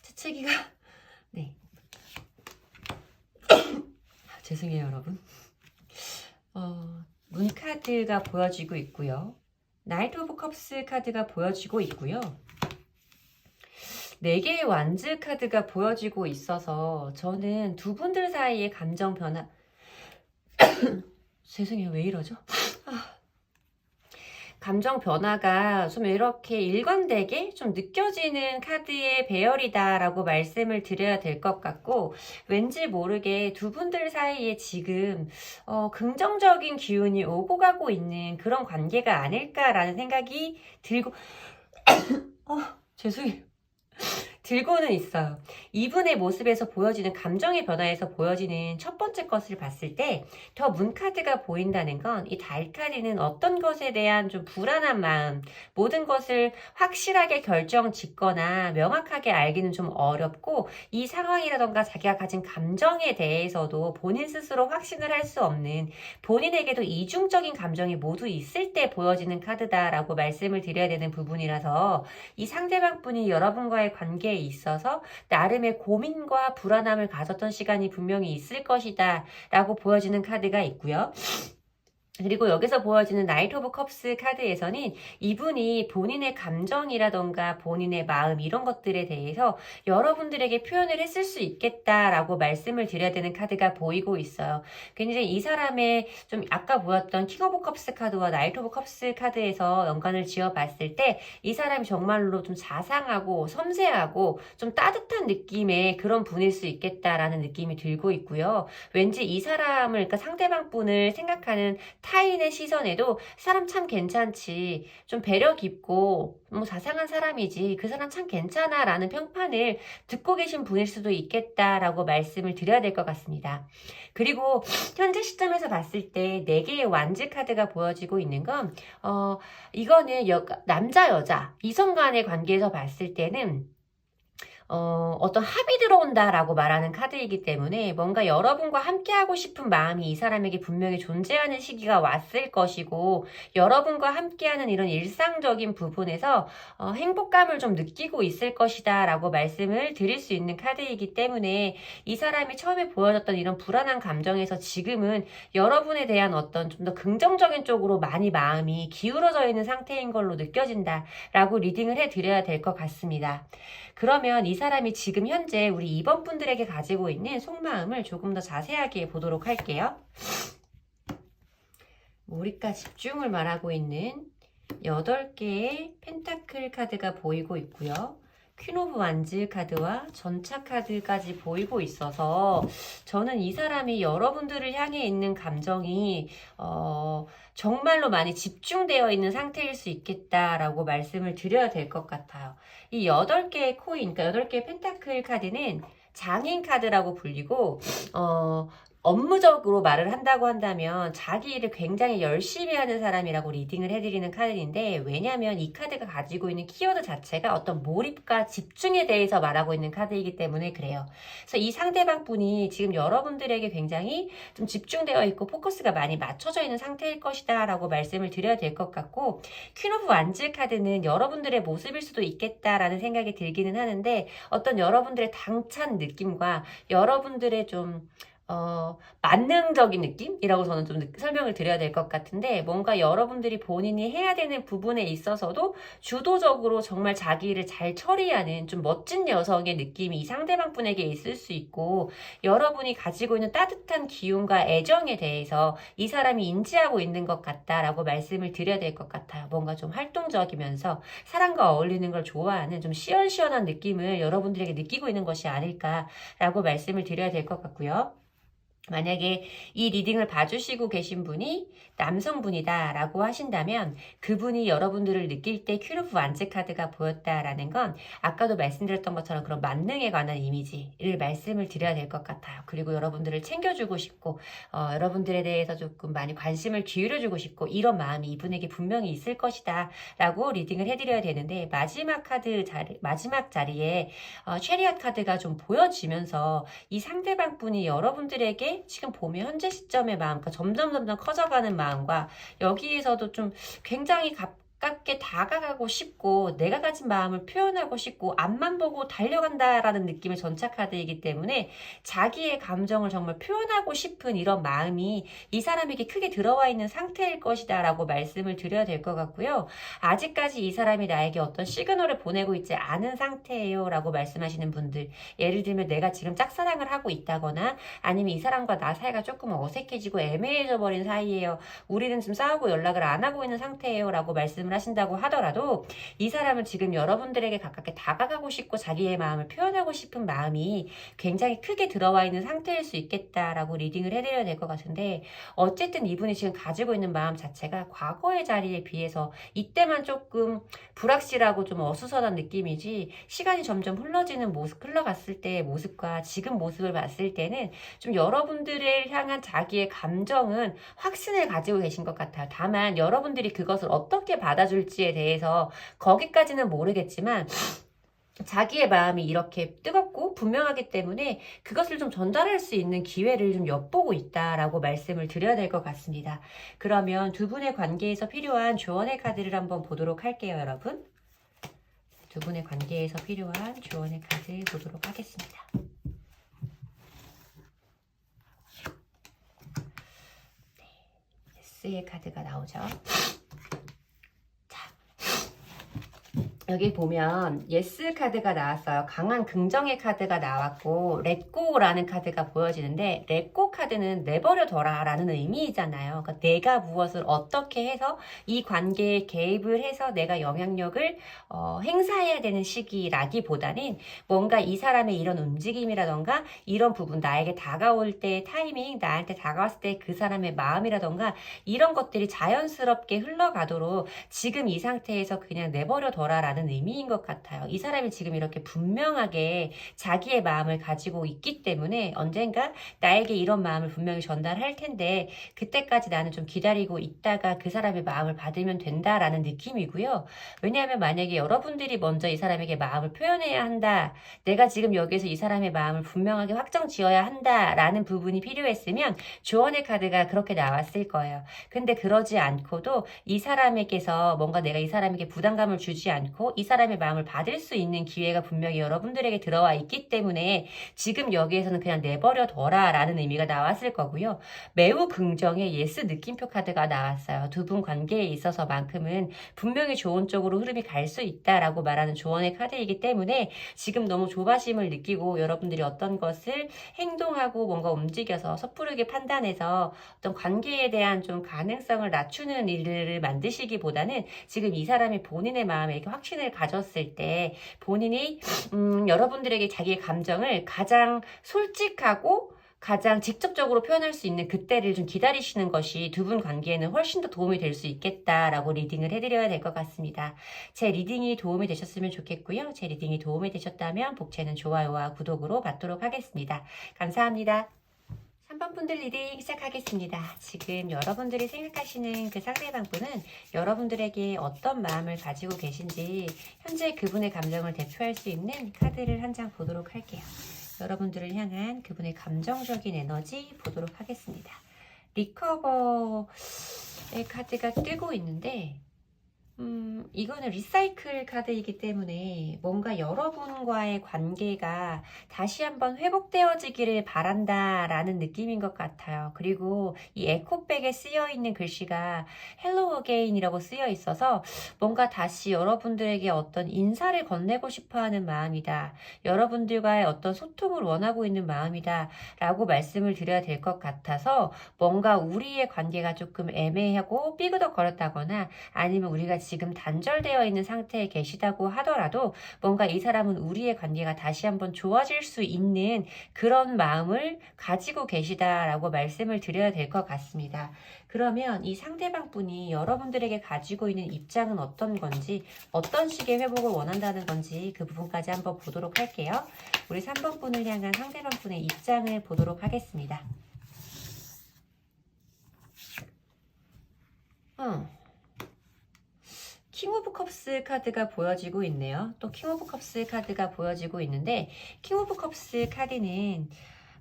재채기가 네. 죄송해요, 여러분. 문 카드가 보여지고 있고요. 나이트 오브 컵스 카드가 보여지고 있고요. 4개의 완즈 카드가 보여지고 있어서 저는 두 분들 사이의 감정 변화 죄송해요, 왜 이러죠? 감정 변화가 좀 이렇게 일관되게 좀 느껴지는 카드의 배열이다라고 말씀을 드려야 될 것 같고, 왠지 모르게 두 분들 사이에 지금 긍정적인 기운이 오고 가고 있는 그런 관계가 아닐까라는 생각이 들고 죄송해요. 들고는 있어요. 이분의 모습에서 보여지는 감정의 변화에서 보여지는 첫 번째 것을 봤을 때 더 문카드가 보인다는 건 이 달카드는 어떤 것에 대한 좀 불안한 마음, 모든 것을 확실하게 결정 짓거나 명확하게 알기는 좀 어렵고 이 상황이라던가 자기가 가진 감정에 대해서도 본인 스스로 확신을 할 수 없는, 본인에게도 이중적인 감정이 모두 있을 때 보여지는 카드다라고 말씀을 드려야 되는 부분이라서, 이 상대방 분이 여러분과의 관계에 있어서 나름의 고민과 불안함을 가졌던 시간이 분명히 있을 것이다 라고 보여지는 카드가 있고요. 그리고 여기서 보여지는 나이트 오브 컵스 카드에서는 이분이 본인의 감정이라던가 본인의 마음 이런 것들에 대해서 여러분들에게 표현을 했을 수 있겠다라고 말씀을 드려야 되는 카드가 보이고 있어요. 굉장히 이 사람의 좀 아까 보였던 킹 오브 컵스 카드와 나이트 오브 컵스 카드에서 연관을 지어 봤을 때 이 사람이 정말로 좀 자상하고 섬세하고 좀 따뜻한 느낌의 그런 분일 수 있겠다라는 느낌이 들고 있고요. 왠지 이 사람을, 그러니까 상대방 분을 생각하는 타인의 시선에도 사람 참 괜찮지, 좀 배려 깊고 뭐 자상한 사람이지, 그 사람 참 괜찮아 라는 평판을 듣고 계신 분일 수도 있겠다라고 말씀을 드려야 될 것 같습니다. 그리고 현재 시점에서 봤을 때 4개의 완즈 카드가 보여지고 있는 건 이거는 남자 여자 이성 간의 관계에서 봤을 때는 어떤 합이 들어온다라고 말하는 카드이기 때문에 뭔가 여러분과 함께하고 싶은 마음이 이 사람에게 분명히 존재하는 시기가 왔을 것이고, 여러분과 함께하는 이런 일상적인 부분에서 행복감을 좀 느끼고 있을 것이다 라고 말씀을 드릴 수 있는 카드이기 때문에, 이 사람이 처음에 보여줬던 이런 불안한 감정에서 지금은 여러분에 대한 어떤 좀 더 긍정적인 쪽으로 많이 마음이 기울어져 있는 상태인 걸로 느껴진다 라고 리딩을 해드려야 될 것 같습니다. 그러면 이 사람이 지금 현재 우리 2번 분들에게 가지고 있는 속마음을 조금 더 자세하게 보도록 할게요. 우리가 집중을 말하고 있는 8개의 펜타클 카드가 보이고 있고요. 퀸 오브 완즈 카드와 전차 카드까지 보이고 있어서 저는 이 사람이 여러분들을 향해 있는 감정이 정말로 많이 집중되어 있는 상태일 수 있겠다라고 말씀을 드려야 될 것 같아요. 이 8개의 코인, 그러니까 8개의 펜타클 카드는 장인 카드라고 불리고 업무적으로 말을 한다고 한다면 자기 일을 굉장히 열심히 하는 사람이라고 리딩을 해드리는 카드인데, 왜냐하면 이 카드가 가지고 있는 키워드 자체가 어떤 몰입과 집중에 대해서 말하고 있는 카드이기 때문에 그래요. 그래서 이 상대방 분이 지금 여러분들에게 굉장히 좀 집중되어 있고 포커스가 많이 맞춰져 있는 상태일 것이다 라고 말씀을 드려야 될 것 같고, 퀸 오브 완즈 카드는 여러분들의 모습일 수도 있겠다라는 생각이 들기는 하는데, 어떤 여러분들의 당찬 느낌과 여러분들의 좀 만능적인 느낌이라고 저는 좀 설명을 드려야 될 것 같은데, 뭔가 여러분들이 본인이 해야 되는 부분에 있어서도 주도적으로 정말 자기 일을 잘 처리하는 좀 멋진 여성의 느낌이 이 상대방 분에게 있을 수 있고, 여러분이 가지고 있는 따뜻한 기운과 애정에 대해서 이 사람이 인지하고 있는 것 같다라고 말씀을 드려야 될 것 같아요. 뭔가 좀 활동적이면서 사람과 어울리는 걸 좋아하는 좀 시원시원한 느낌을 여러분들에게 느끼고 있는 것이 아닐까라고 말씀을 드려야 될 것 같고요. 만약에 이 리딩을 봐주시고 계신 분이 남성분이다 라고 하신다면, 그분이 여러분들을 느낄 때 퀸 오브 완즈 카드가 보였다라는 건 아까도 말씀드렸던 것처럼 그런 만능에 관한 이미지를 말씀을 드려야 될 것 같아요. 그리고 여러분들을 챙겨주고 싶고 여러분들에 대해서 조금 많이 관심을 기울여주고 싶고, 이런 마음이 이분에게 분명히 있을 것이다 라고 리딩을 해드려야 되는데, 마지막 자리에 체리엇 카드가 좀 보여지면서 이 상대방 분이 여러분들에게 지금 보면 현재 시점의 마음, 그러니까 점점 커져가는 마음과 여기에서도 좀 굉장히 가깝게 다가가고 싶고 내가 가진 마음을 표현하고 싶고 앞만 보고 달려간다라는 느낌의 전차카드이기 때문에 자기의 감정을 정말 표현하고 싶은 이런 마음이 이 사람에게 크게 들어와 있는 상태일 것이다 라고 말씀을 드려야 될 것 같고요. 아직까지 이 사람이 나에게 어떤 시그널을 보내고 있지 않은 상태예요 라고 말씀하시는 분들, 예를 들면 내가 지금 짝사랑을 하고 있다거나 아니면 이 사람과 나 사이가 조금 어색해지고 애매해져 버린 사이예요. 우리는 지금 싸우고 연락을 안 하고 있는 상태예요 라고 말씀을 하신다고 하더라도 이 사람은 지금 여러분들에게 가깝게 다가가고 싶고 자기의 마음을 표현하고 싶은 마음이 굉장히 크게 들어와 있는 상태일 수 있겠다라고 리딩을 해드려야 될 것 같은데, 어쨌든 이분이 지금 가지고 있는 마음 자체가 과거의 자리에 비해서 이때만 조금 불확실하고 좀 어수선한 느낌이지, 시간이 점점 흘러갔을 때의 모습과 지금 모습을 봤을 때는 좀 여러분들을 향한 자기의 감정은 확신을 가지고 계신 것 같아요. 다만 여러분들이 그것을 어떻게 받아줄지에 대해서 거기까지는 모르겠지만 자기의 마음이 이렇게 뜨겁고 분명하기 때문에 그것을 좀 전달할 수 있는 기회를 좀 엿보고 있다라고 말씀을 드려야 될 것 같습니다. 그러면 두 분의 관계에서 필요한 조언의 카드를 한번 보도록 할게요, 여러분. 두 분의 관계에서 필요한 조언의 카드 보도록 하겠습니다. 네, S의 카드가 나오죠. 여기 보면 예스 카드가 나왔어요. 강한 긍정의 카드가 나왔고 렛고라는 카드가 보여지는데, 렛고 카드는 내버려둬라 라는 의미이잖아요. 그러니까 내가 무엇을 어떻게 해서 이 관계에 개입을 해서 내가 영향력을 행사해야 되는 시기라기보다는 뭔가 이 사람의 이런 움직임이라던가 이런 부분, 나에게 다가올 때의 타이밍, 나한테 다가왔을 때 그 사람의 마음이라던가 이런 것들이 자연스럽게 흘러가도록 지금 이 상태에서 그냥 내버려둬라 라는 의미인 것 같아요. 이 사람이 지금 이렇게 분명하게 자기의 마음을 가지고 있기 때문에 언젠가 나에게 이런 마음을 분명히 전달할 텐데 그때까지 나는 좀 기다리고 있다가 그 사람의 마음을 받으면 된다라는 느낌이고요. 왜냐하면 만약에 여러분들이 먼저 이 사람에게 마음을 표현해야 한다, 내가 지금 여기서 이 사람의 마음을 분명하게 확정 지어야 한다라는 부분이 필요했으면 조언의 카드가 그렇게 나왔을 거예요. 근데 그러지 않고도 이 사람에게서 뭔가 내가 이 사람에게 부담감을 주지 않고 이 사람의 마음을 받을 수 있는 기회가 분명히 여러분들에게 들어와 있기 때문에 지금 여기에서는 그냥 내버려둬라 라는 의미가 나왔을 거고요. 매우 긍정의 예스 느낌표 카드가 나왔어요. 두 분 관계에 있어서만큼은 분명히 좋은 쪽으로 흐름이 갈 수 있다라고 말하는 조언의 카드이기 때문에 지금 너무 조바심을 느끼고 여러분들이 어떤 것을 행동하고 뭔가 움직여서 섣부르게 판단해서 어떤 관계에 대한 좀 가능성을 낮추는 일들을 만드시기보다는 지금 이 사람이 본인의 마음에 이렇게 확신을 가졌을 때 본인이 여러분들에게 자기의 감정을 가장 솔직하고 가장 직접적으로 표현할 수 있는 그때를 좀 기다리시는 것이 두 분 관계에는 훨씬 더 도움이 될 수 있겠다라고 리딩을 해드려야 될 것 같습니다. 제 리딩이 도움이 되셨으면 좋겠고요. 제 리딩이 도움이 되셨다면 복채는 좋아요와 구독으로 받도록 하겠습니다. 감사합니다. 3번 분들 리딩 시작하겠습니다. 지금 여러분들이 생각하시는 그 상대방 분은 여러분들에게 어떤 마음을 가지고 계신지 현재 그분의 감정을 대표할 수 있는 카드를 한 장 보도록 할게요. 여러분들을 향한 그분의 감정적인 에너지 보도록 하겠습니다. 리커버의 카드가 뜨고 있는데 이거는 리사이클 카드이기 때문에 뭔가 여러분과의 관계가 다시 한번 회복되어지기를 바란다라는 느낌인 것 같아요. 그리고 이 에코백에 쓰여 있는 글씨가 Hello Again이라고 쓰여 있어서 뭔가 다시 여러분들에게 어떤 인사를 건네고 싶어하는 마음이다, 여러분들과의 어떤 소통을 원하고 있는 마음이다 라고 말씀을 드려야 될 것 같아서, 뭔가 우리의 관계가 조금 애매하고 삐그덕거렸다거나 아니면 우리가 지금 단절되어 있는 상태에 계시다고 하더라도 뭔가 이 사람은 우리의 관계가 다시 한번 좋아질 수 있는 그런 마음을 가지고 계시다라고 말씀을 드려야 될 것 같습니다. 그러면 이 상대방 분이 여러분들에게 가지고 있는 입장은 어떤 건지, 어떤 식의 회복을 원한다는 건지 그 부분까지 한번 보도록 할게요. 우리 3번 분을 향한 상대방 분의 입장을 보도록 하겠습니다. 킹 오브 컵스 카드가 보여지고 있네요. 또 킹 오브 컵스 카드가 보여지고 있는데, 킹 오브 컵스 카드는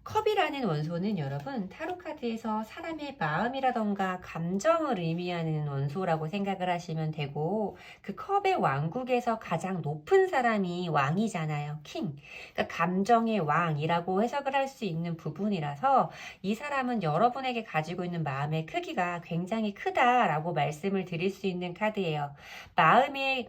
컵이라는 원소는 여러분 타로 카드에서 사람의 마음이라던가 감정을 의미하는 원소라고 생각을 하시면 되고, 그 컵의 왕국에서 가장 높은 사람이 왕이잖아요. 킹. 그러니까 감정의 왕이라고 해석을 할 수 있는 부분이라서 이 사람은 여러분에게 가지고 있는 마음의 크기가 굉장히 크다라고 말씀을 드릴 수 있는 카드예요. 마음이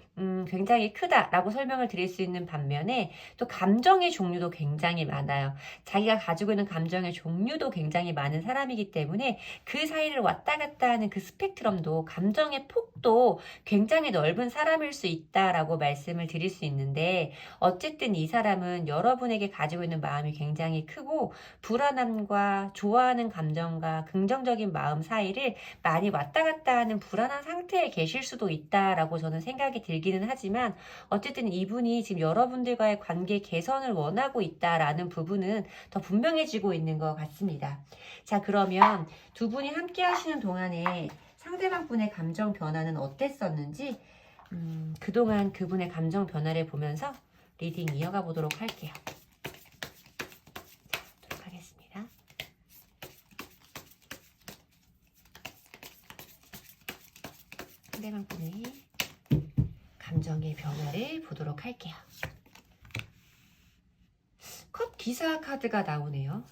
굉장히 크다라고 설명을 드릴 수 있는 반면에 또 감정의 종류도 굉장히 많아요. 자기가 가지고 있는 감정의 종류도 굉장히 많은 사람이기 때문에 그 사이를 왔다 갔다 하는 그 스펙트럼도, 감정의 폭도 굉장히 넓은 사람일 수 있다라고 말씀을 드릴 수 있는데, 어쨌든 이 사람은 여러분에게 가지고 있는 마음이 굉장히 크고 불안함과 좋아하는 감정과 긍정적인 마음 사이를 많이 왔다 갔다 하는 불안한 상태에 계실 수도 있다라고 저는 생각이 들기는 하지만, 어쨌든 이분이 지금 여러분들과의 관계 개선을 원하고 있다라는 부분은 더 분명해지고 있는 것 같습니다. 자, 그러면 두 분이 함께 하시는 동안에 상대방 분의 감정 변화는 어땠었는지 그동안 그분의 감정 변화를 보면서 리딩 이어가 보도록 할게요. 자, 보도록 하겠습니다. 상대방 분의 감정의 변화를 보도록 할게요. 컵 기사 카드가 나오네요.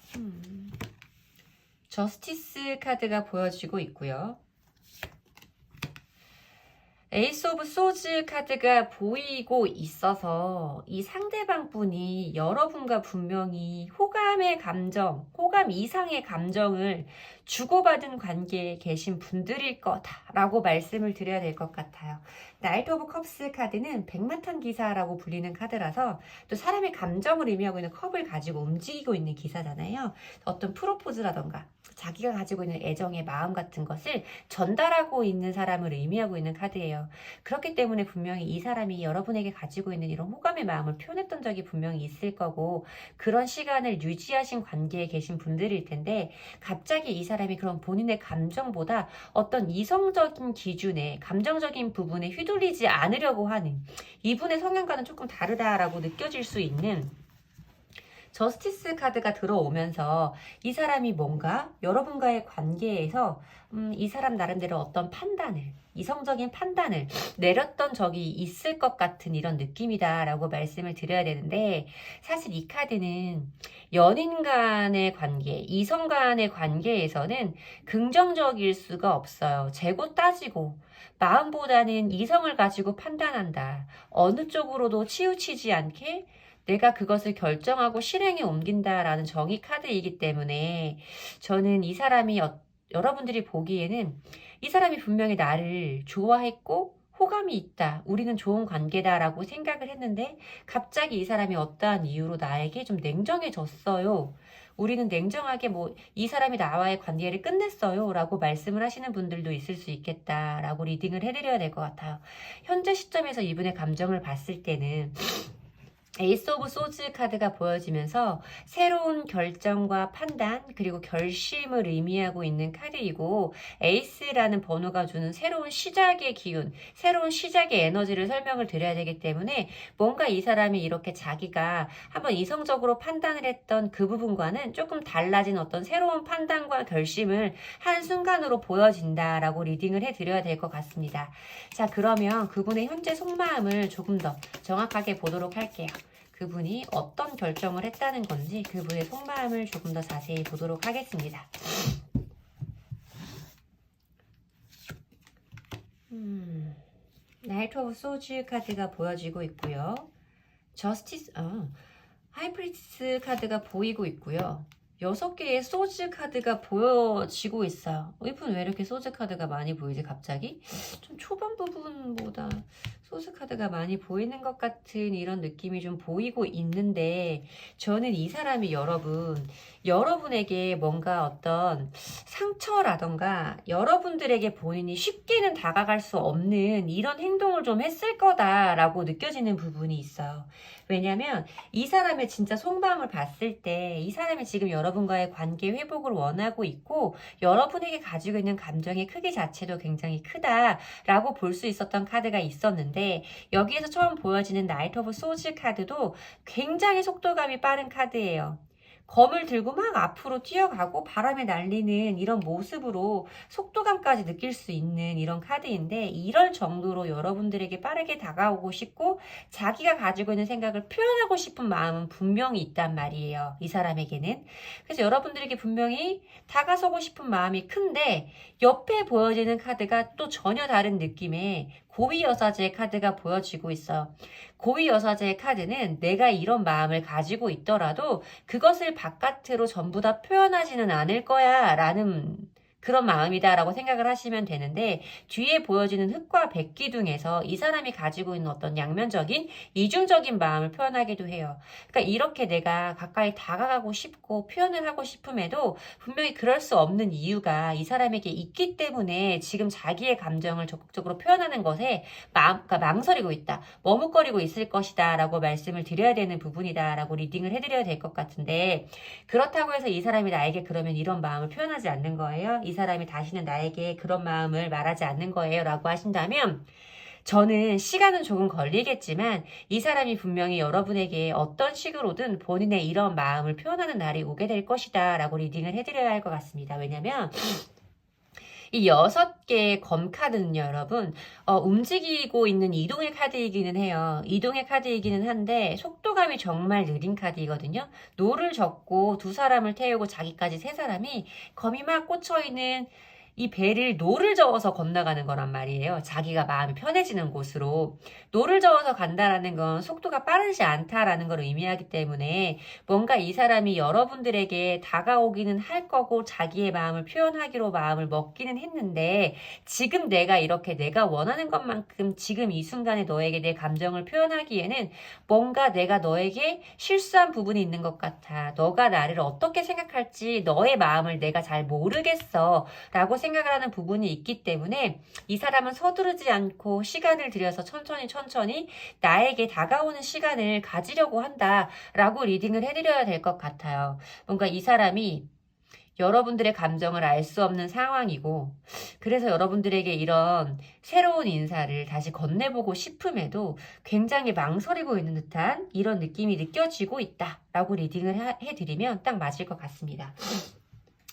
저스티스 카드가 보여지고 있고요. 에이스 오브 소즈 카드가 보이고 있어서 이 상대방 분이 여러분과 분명히 호감의 감정, 호감 이상의 감정을 주고받은 관계에 계신 분들일 거다라고 말씀을 드려야 될 것 같아요. 나이트 오브 컵스 카드는 백마탄 기사라고 불리는 카드라서 또 사람의 감정을 의미하고 있는 컵을 가지고 움직이고 있는 기사잖아요. 어떤 프로포즈라던가 자기가 가지고 있는 애정의 마음 같은 것을 전달하고 있는 사람을 의미하고 있는 카드예요. 그렇기 때문에 분명히 이 사람이 여러분에게 가지고 있는 이런 호감의 마음을 표현했던 적이 분명히 있을 거고, 그런 시간을 유지하신 관계에 계신 분들일 텐데, 갑자기 이 사람이 그런 본인의 감정보다 어떤 이성적인 기준에, 감정적인 부분에 휘둘리지 않으려고 하는 이분의 성향과는 조금 다르다라고 느껴질 수 있는 저스티스 카드가 들어오면서 이 사람이 뭔가 여러분과의 관계에서 이 사람 나름대로 어떤 판단을, 이성적인 판단을 내렸던 적이 있을 것 같은 이런 느낌이다라고 말씀을 드려야 되는데, 사실 이 카드는 연인 간의 관계, 이성 간의 관계에서는 긍정적일 수가 없어요. 재고 따지고 마음보다는 이성을 가지고 판단한다. 어느 쪽으로도 치우치지 않게 내가 그것을 결정하고 실행에 옮긴다라는 정의 카드이기 때문에, 저는 이 사람이 여러분들이 보기에는 이 사람이 분명히 나를 좋아했고 호감이 있다, 우리는 좋은 관계다라고 생각을 했는데, 갑자기 이 사람이 어떠한 이유로 나에게 좀 냉정해졌어요. 우리는 냉정하게 이 사람이 나와의 관계를 끝냈어요 라고 말씀을 하시는 분들도 있을 수 있겠다라고 리딩을 해드려야 될 것 같아요. 현재 시점에서 이분의 감정을 봤을 때는 에이스 오브 소즈 카드가 보여지면서 새로운 결정과 판단, 그리고 결심을 의미하고 있는 카드이고, 에이스라는 번호가 주는 새로운 시작의 기운, 새로운 시작의 에너지를 설명을 드려야 되기 때문에, 뭔가 이 사람이 이렇게 자기가 한번 이성적으로 판단을 했던 그 부분과는 조금 달라진 어떤 새로운 판단과 결심을 한 순간으로 보여진다라고 리딩을 해드려야 될 것 같습니다. 자, 그러면 그분의 현재 속마음을 조금 더 정확하게 보도록 할게요. 그분이 어떤 결정을 했다는 건지 그분의 속마음을 조금 더 자세히 보도록 하겠습니다. 나이트 오브 소즈 카드가 보여지고 있고요. 저스티스, 하이프리스 카드가 보이고 있고요. 6개의 소즈 카드가 보여지고 있어요. 이분 왜 이렇게 소즈 카드가 많이 보이지 갑자기? 좀 초반 부분보다 소즈 카드가 많이 보이는 것 같은 이런 느낌이 좀 보이고 있는데, 저는 이 사람이 여러분에게 뭔가 어떤 상처라던가 여러분들에게 본인이 쉽게는 다가갈 수 없는 이런 행동을 좀 했을 거다라고 느껴지는 부분이 있어요. 왜냐면 이 사람의 진짜 속마음을 봤을 때 이 사람이 지금 여러분과의 관계 회복을 원하고 있고, 여러분에게 가지고 있는 감정의 크기 자체도 굉장히 크다라고 볼 수 있었던 카드가 있었는데, 여기에서 처음 보여지는 나이트 오브 소즈 카드도 굉장히 속도감이 빠른 카드예요. 검을 들고 막 앞으로 뛰어가고 바람에 날리는 이런 모습으로 속도감까지 느낄 수 있는 이런 카드인데, 이럴 정도로 여러분들에게 빠르게 다가오고 싶고 자기가 가지고 있는 생각을 표현하고 싶은 마음은 분명히 있단 말이에요, 이 사람에게는. 그래서 여러분들에게 분명히 다가서고 싶은 마음이 큰데, 옆에 보여지는 카드가 또 전혀 다른 느낌의 고위 여사제의 카드가 보여지고 있어요. 고위 여사제의 카드는 내가 이런 마음을 가지고 있더라도 그것을 바깥으로 전부 다 표현하지는 않을 거야 라는 그런 마음이다라고 생각을 하시면 되는데, 뒤에 보여지는 흑과 백기둥에서 이 사람이 가지고 있는 어떤 양면적인 이중적인 마음을 표현하기도 해요. 그러니까 이렇게 내가 가까이 다가가고 싶고 표현을 하고 싶음에도 분명히 그럴 수 없는 이유가 이 사람에게 있기 때문에 지금 자기의 감정을 적극적으로 표현하는 것에 그러니까 망설이고 있다, 머뭇거리고 있을 것이다 라고 말씀을 드려야 되는 부분이다 라고 리딩을 해드려야 될 것 같은데, 그렇다고 해서 이 사람이 나에게 그러면 이런 마음을 표현하지 않는 거예요? 이 사람이 다시는 나에게 그런 마음을 말하지 않는 거예요? 라고 하신다면, 저는 시간은 조금 걸리겠지만 이 사람이 분명히 여러분에게 어떤 식으로든 본인의 이런 마음을 표현하는 날이 오게 될 것이다 라고 리딩을 해드려야 할 것 같습니다. 왜냐면 이 6개의 검 카드는요, 여러분, 움직이고 있는 이동의 카드이기는 해요. 이동의 카드이기는 한데 속도감이 정말 느린 카드이거든요. 노를 젓고 두 사람을 태우고 자기까지 세 사람이 검이 막 꽂혀있는 이 배를 노를 저어서 건너가는 거란 말이에요. 자기가 마음이 편해지는 곳으로. 노를 저어서 간다라는 건 속도가 빠르지 않다라는 걸 의미하기 때문에 뭔가 이 사람이 여러분들에게 다가오기는 할 거고 자기의 마음을 표현하기로 마음을 먹기는 했는데, 지금 내가 이렇게 내가 원하는 것만큼 지금 이 순간에 너에게 내 감정을 표현하기에는 뭔가 내가 너에게 실수한 부분이 있는 것 같아. 너가 나를 어떻게 생각할지 너의 마음을 내가 잘 모르겠어 라고 생각을 하는 부분이 있기 때문에 이 사람은 서두르지 않고 시간을 들여서 천천히 나에게 다가오는 시간을 가지려고 한다라고 리딩을 해드려야 될 것 같아요. 뭔가 이 사람이 여러분들의 감정을 알 수 없는 상황이고, 그래서 여러분들에게 이런 새로운 인사를 다시 건네보고 싶음에도 굉장히 망설이고 있는 듯한 이런 느낌이 느껴지고 있다라고 리딩을 해드리면 딱 맞을 것 같습니다.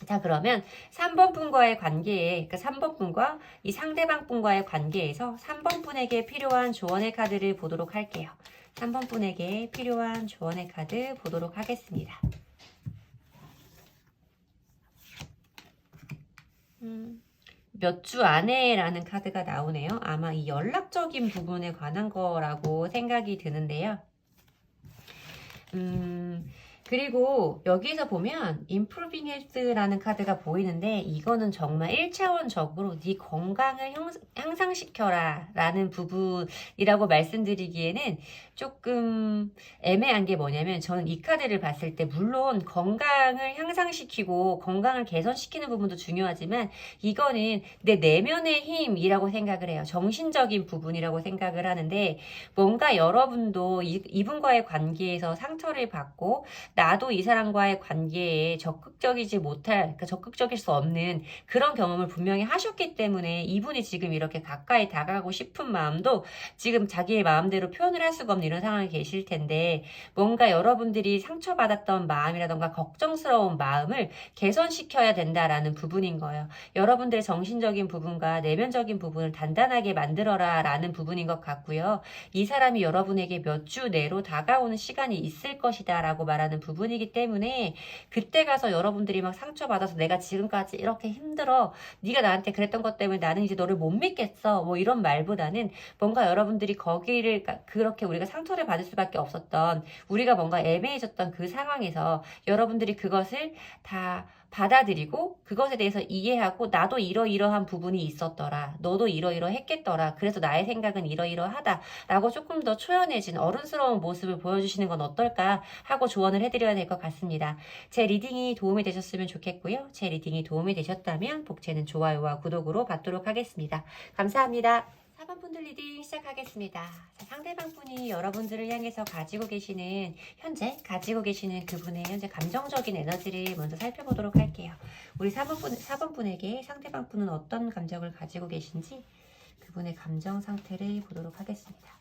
자, 그러면 3번 분과의 관계에, 그러니까 3번 분과 이 상대방 분과의 관계에서 3번 분에게 필요한 조언의 카드를 보도록 할게요. 3번 분에게 필요한 조언의 카드 보도록 하겠습니다. 몇 주 안에라는 카드가 나오네요. 아마 이 연락적인 부분에 관한 거라고 생각이 드는데요. 그리고 여기서 보면 Improving Health라는 카드가 보이는데, 이거는 정말 1차원적으로 네 건강을 향상시켜라 라는 부분이라고 말씀드리기에는 조금 애매한 게 뭐냐면, 저는 이 카드를 봤을 때 물론 건강을 향상시키고 건강을 개선시키는 부분도 중요하지만 이거는 내 내면의 힘이라고 생각을 해요. 정신적인 부분이라고 생각을 하는데, 뭔가 여러분도 이분과의 관계에서 상처를 받고 나도 이 사람과의 관계에 적극적이지 못할, 그러니까 적극적일 수 없는 그런 경험을 분명히 하셨기 때문에 이분이 지금 이렇게 가까이 다가가고 싶은 마음도 지금 자기의 마음대로 표현을 할 수가 없는 이런 상황에 계실 텐데, 뭔가 여러분들이 상처받았던 마음이라던가 걱정스러운 마음을 개선시켜야 된다라는 부분인 거예요. 여러분들의 정신적인 부분과 내면적인 부분을 단단하게 만들어라 라는 부분인 것 같고요. 이 사람이 여러분에게 몇 주 내로 다가오는 시간이 있을 것이다 라고 말하는 부분이기 때문에, 그때 가서 여러분들이 막 상처받아서 내가 지금까지 이렇게 힘들어, 네가 나한테 그랬던 것 때문에 나는 이제 너를 못 믿겠어, 뭐 이런 말보다는 뭔가 여러분들이 거기를, 그렇게 우리가 상처를 받을 수밖에 없었던, 우리가 뭔가 애매해졌던 그 상황에서 여러분들이 그것을 다 받아들이고 그것에 대해서 이해하고, 나도 이러이러한 부분이 있었더라, 너도 이러이러했겠더라, 그래서 나의 생각은 이러이러하다 라고 조금 더 초연해진 어른스러운 모습을 보여주시는 건 어떨까 하고 조언을 해드려야 될 것 같습니다. 제 리딩이 도움이 되셨으면 좋겠고요. 제 리딩이 도움이 되셨다면 복채는 좋아요와 구독으로 받도록 하겠습니다. 감사합니다. 4번 분들 리딩 시작하겠습니다. 자, 상대방 분이 여러분들을 향해서 현재 가지고 계시는 그분의 현재 감정적인 에너지를 먼저 살펴보도록 할게요. 우리 4번 분에게 상대방 분은 어떤 감정을 가지고 계신지 그분의 감정 상태를 보도록 하겠습니다.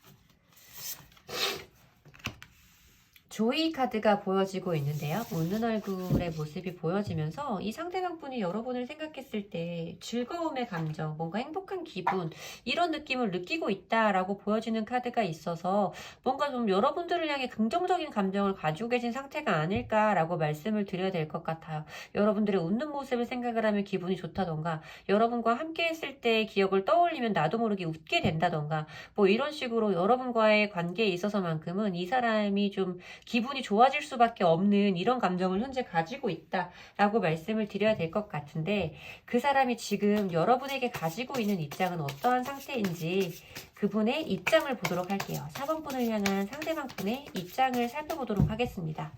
조이 카드가 보여지고 있는데요. 웃는 얼굴의 모습이 보여지면서 이 상대방 분이 여러분을 생각했을 때 즐거움의 감정, 뭔가 행복한 기분, 이런 느낌을 느끼고 있다라고 보여지는 카드가 있어서 뭔가 좀 여러분들을 향해 긍정적인 감정을 가지고 계신 상태가 아닐까라고 말씀을 드려야 될 것 같아요. 여러분들의 웃는 모습을 생각을 하면 기분이 좋다던가, 여러분과 함께 했을 때의 기억을 떠올리면 나도 모르게 웃게 된다던가, 뭐 이런 식으로 여러분과의 관계에 있어서만큼은 이 사람이 좀 기분이 좋아질 수밖에 없는 이런 감정을 현재 가지고 있다라고 말씀을 드려야 될 것 같은데, 그 사람이 지금 여러분에게 가지고 있는 입장은 어떠한 상태인지 그분의 입장을 보도록 할게요. 4번 분을 향한 상대방 분의 입장을 살펴보도록 하겠습니다.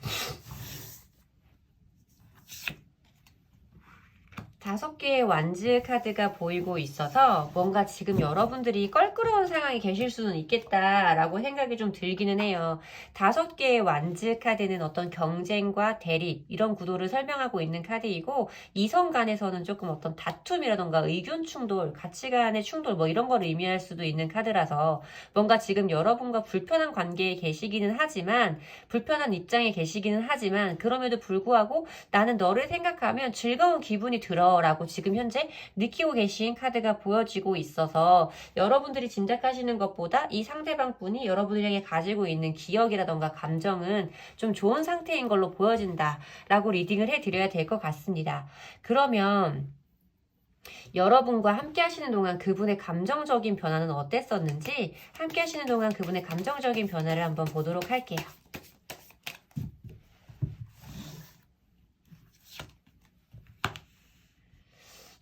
5개의 완즈 카드가 보이고 있어서 뭔가 지금 여러분들이 껄끄러운 상황에 계실 수는 있겠다라고 생각이 좀 들기는 해요. 5개의 완즈 카드는 어떤 경쟁과 대립 이런 구도를 설명하고 있는 카드이고, 이성 간에서는 조금 어떤 다툼이라던가 의견 충돌, 가치관의 충돌 뭐 이런 걸 의미할 수도 있는 카드라서 뭔가 지금 여러분과 불편한 관계에 계시기는 하지만, 불편한 입장에 계시기는 하지만 그럼에도 불구하고 나는 너를 생각하면 즐거운 기분이 들어 라고 지금 현재 느끼고 계신 카드가 보여지고 있어서, 여러분들이 짐작하시는 것보다 이 상대방 분이 여러분에게 가지고 있는 기억이라던가 감정은 좀 좋은 상태인 걸로 보여진다 라고 리딩을 해드려야 될 것 같습니다. 그러면 여러분과 함께 하시는 동안 그분의 감정적인 변화는 어땠었는지, 함께 하시는 동안 그분의 감정적인 변화를 한번 보도록 할게요.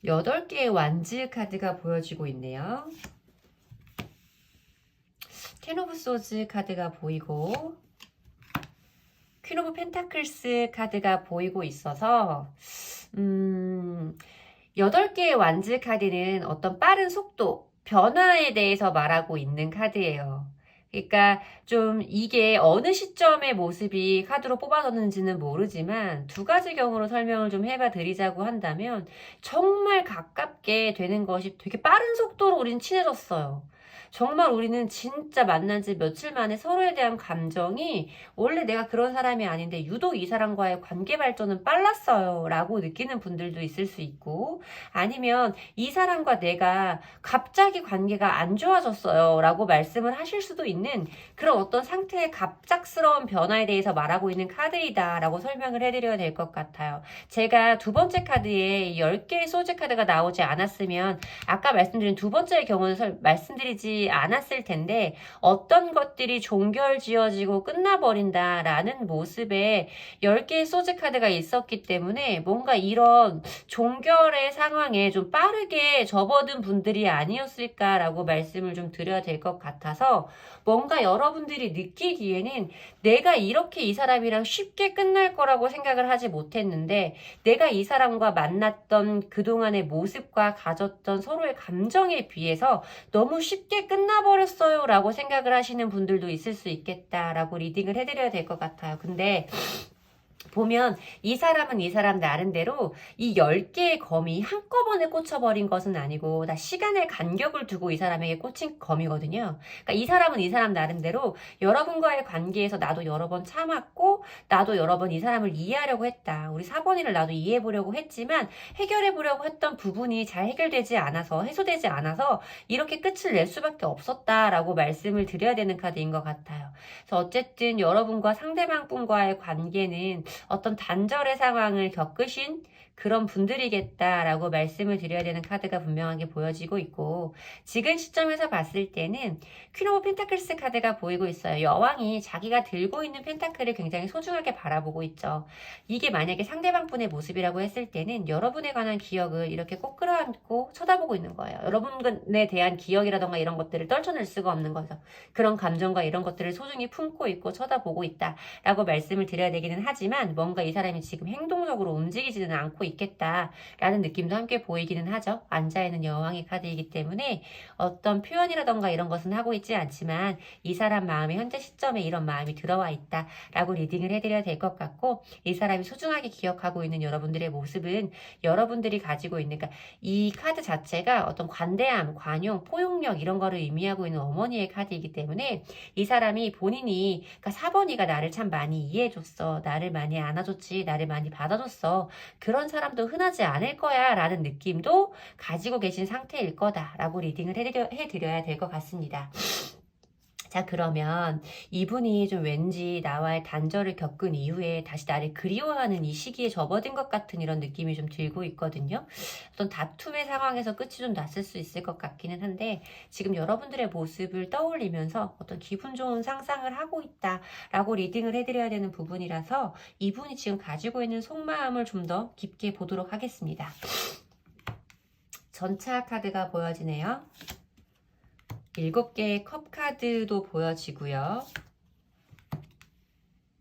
8개의 완즈 카드가 보여지고 있네요. 10 오브 소즈 카드가 보이고, 퀸 오브 펜타클스 카드가 보이고 있어서 8개의 완즈 카드는 어떤 빠른 속도, 변화에 대해서 말하고 있는 카드예요. 그러니까 좀 이게 어느 시점의 모습이 카드로 뽑아졌는지는 모르지만 2가지 경우로 설명을 좀 해봐 드리자고 한다면, 정말 가깝게 되는 것이 되게 빠른 속도로 우린 친해졌어요. 정말 우리는 진짜 만난 지 며칠 만에 서로에 대한 감정이, 원래 내가 그런 사람이 아닌데 유독 이 사람과의 관계 발전은 빨랐어요 라고 느끼는 분들도 있을 수 있고, 아니면 이 사람과 내가 갑자기 관계가 안 좋아졌어요 라고 말씀을 하실 수도 있는 그런 어떤 상태의 갑작스러운 변화에 대해서 말하고 있는 카드이다 라고 설명을 해드려야 될 것 같아요. 제가 2번째 카드에 10개의 소즈 카드가 나오지 않았으면 아까 말씀드린 2번째의 경우는 말씀드리지 않았을 텐데, 어떤 것들이 종결지어지고 끝나버린다라는 모습에 10개의 소즈 카드가 있었기 때문에 뭔가 이런 종결의 상황에 좀 빠르게 접어든 분들이 아니었을까라고 말씀을 좀 드려야 될 것 같아서, 뭔가 여러분들이 느끼기에는 내가 이렇게 이 사람이랑 쉽게 끝날 거라고 생각을 하지 못했는데, 내가 이 사람과 만났던 그동안의 모습과 가졌던 서로의 감정에 비해서 너무 쉽게 끝나버렸어요 라고 생각을 하시는 분들도 있을 수 있겠다라고 리딩을 해드려야 될 것 같아요. 근데 보면 이 사람은 이 사람 나름대로 이 10개의 검이 한꺼번에 꽂혀버린 것은 아니고 다 시간의 간격을 두고 이 사람에게 꽂힌 검이거든요. 그러니까 이 사람은 이 사람 나름대로 여러분과의 관계에서 나도 여러 번 참았고, 나도 여러 번 이 사람을 이해하려고 했다. 우리 4번이를 나도 이해해보려고 했지만 해결해보려고 했던 부분이 잘 해결되지 않아서, 해소되지 않아서 이렇게 끝을 낼 수밖에 없었다라고 말씀을 드려야 되는 카드인 것 같아요. 그래서 어쨌든 여러분과 상대방 분과의 관계는 어떤 단절의 상황을 겪으신 그런 분들이겠다라고 말씀을 드려야 되는 카드가 분명하게 보여지고 있고, 지금 시점에서 봤을 때는 퀸 오브 펜타클스 카드가 보이고 있어요. 여왕이 자기가 들고 있는 펜타클을 굉장히 소중하게 바라보고 있죠. 이게 만약에 상대방 분의 모습이라고 했을 때는 여러분에 관한 기억을 이렇게 꼭 끌어안고 쳐다보고 있는 거예요. 여러분에 대한 기억이라던가 이런 것들을 떨쳐낼 수가 없는 거죠. 그런 감정과 이런 것들을 소중히 품고 있고 쳐다보고 있다라고 말씀을 드려야 되기는 하지만, 하지만 뭔가 이 사람이 지금 행동적으로 움직이지는 않고 있겠다라는 느낌도 함께 보이기는 하죠. 앉아있는 여왕의 카드이기 때문에 어떤 표현이라던가 이런 것은 하고 있지 않지만 이 사람 마음에 현재 시점에 이런 마음이 들어와 있다라고 리딩을 해드려야 될 것 같고, 이 사람이 소중하게 기억하고 있는 여러분들의 모습은 여러분들이 가지고 있는, 그러니까 이 카드 자체가 어떤 관대함, 관용, 포용력 이런 거를 의미하고 있는 어머니의 카드이기 때문에 이 사람이 본인이, 그러니까 4번이가 나를 참 많이 이해해줬어, 나를 많이 안아줬지, 나를 많이 받아줬어, 그런 사람도 흔하지 않을 거야 라는 느낌도 가지고 계신 상태일 거다라고 리딩을 해드려야 될 것 같습니다. 자, 그러면 이분이 좀 왠지 나와의 단절을 겪은 이후에 다시 나를 그리워하는 이 시기에 접어든 것 같은 이런 느낌이 좀 들고 있거든요. 어떤 다툼의 상황에서 끝이 좀 났을 수 있을 것 같기는 한데, 지금 여러분들의 모습을 떠올리면서 어떤 기분 좋은 상상을 하고 있다라고 리딩을 해드려야 되는 부분이라서 이분이 지금 가지고 있는 속마음을 좀 더 깊게 보도록 하겠습니다. 전차 카드가 보여지네요. 7개의 컵 카드도 보여지고요.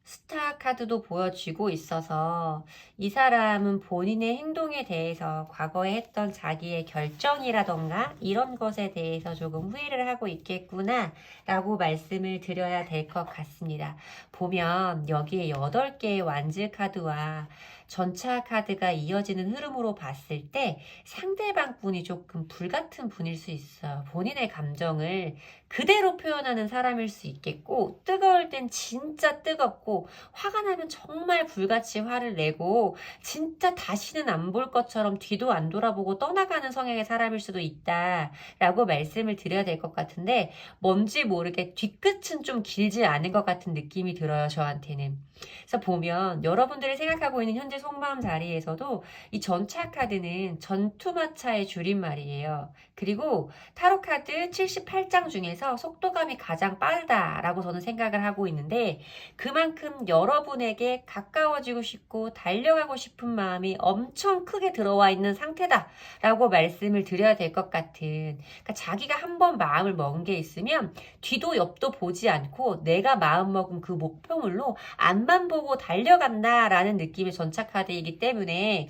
스타 카드도 보여지고 있어서 이 사람은 본인의 행동에 대해서 과거에 했던 자기의 결정이라던가 이런 것에 대해서 조금 후회를 하고 있겠구나 라고 말씀을 드려야 될 것 같습니다. 보면 여기에 8개의 완즈 카드와 전차 카드가 이어지는 흐름으로 봤을 때 상대방 분이 조금 불같은 분일 수 있어요. 본인의 감정을 그대로 표현하는 사람일 수 있겠고, 뜨거울 땐 진짜 뜨겁고, 화가 나면 정말 불같이 화를 내고 진짜 다시는 안 볼 것처럼 뒤도 안 돌아보고 떠나가는 성향의 사람일 수도 있다라고 말씀을 드려야 될 것 같은데, 뭔지 모르게 뒤끝은 좀 길지 않은 것 같은 느낌이 들어요, 저한테는. 그래서 보면 여러분들이 생각하고 있는 현재 속마음 자리에서도 이 전차 카드는 전투마차의 줄임말이에요. 그리고 타로 카드 78장 중에서 속도감이 가장 빠르다라고 저는 생각을 하고 있는데, 그만큼 여러분에게 가까워지고 싶고 달려가고 싶은 마음이 엄청 크게 들어와 있는 상태다라고 말씀을 드려야 될 것 같은, 그러니까 자기가 한번 마음을 먹은 게 있으면 뒤도 옆도 보지 않고 내가 마음먹은 그 목표물로 앞만 보고 달려간다라는 느낌의 전차 카드이기 때문에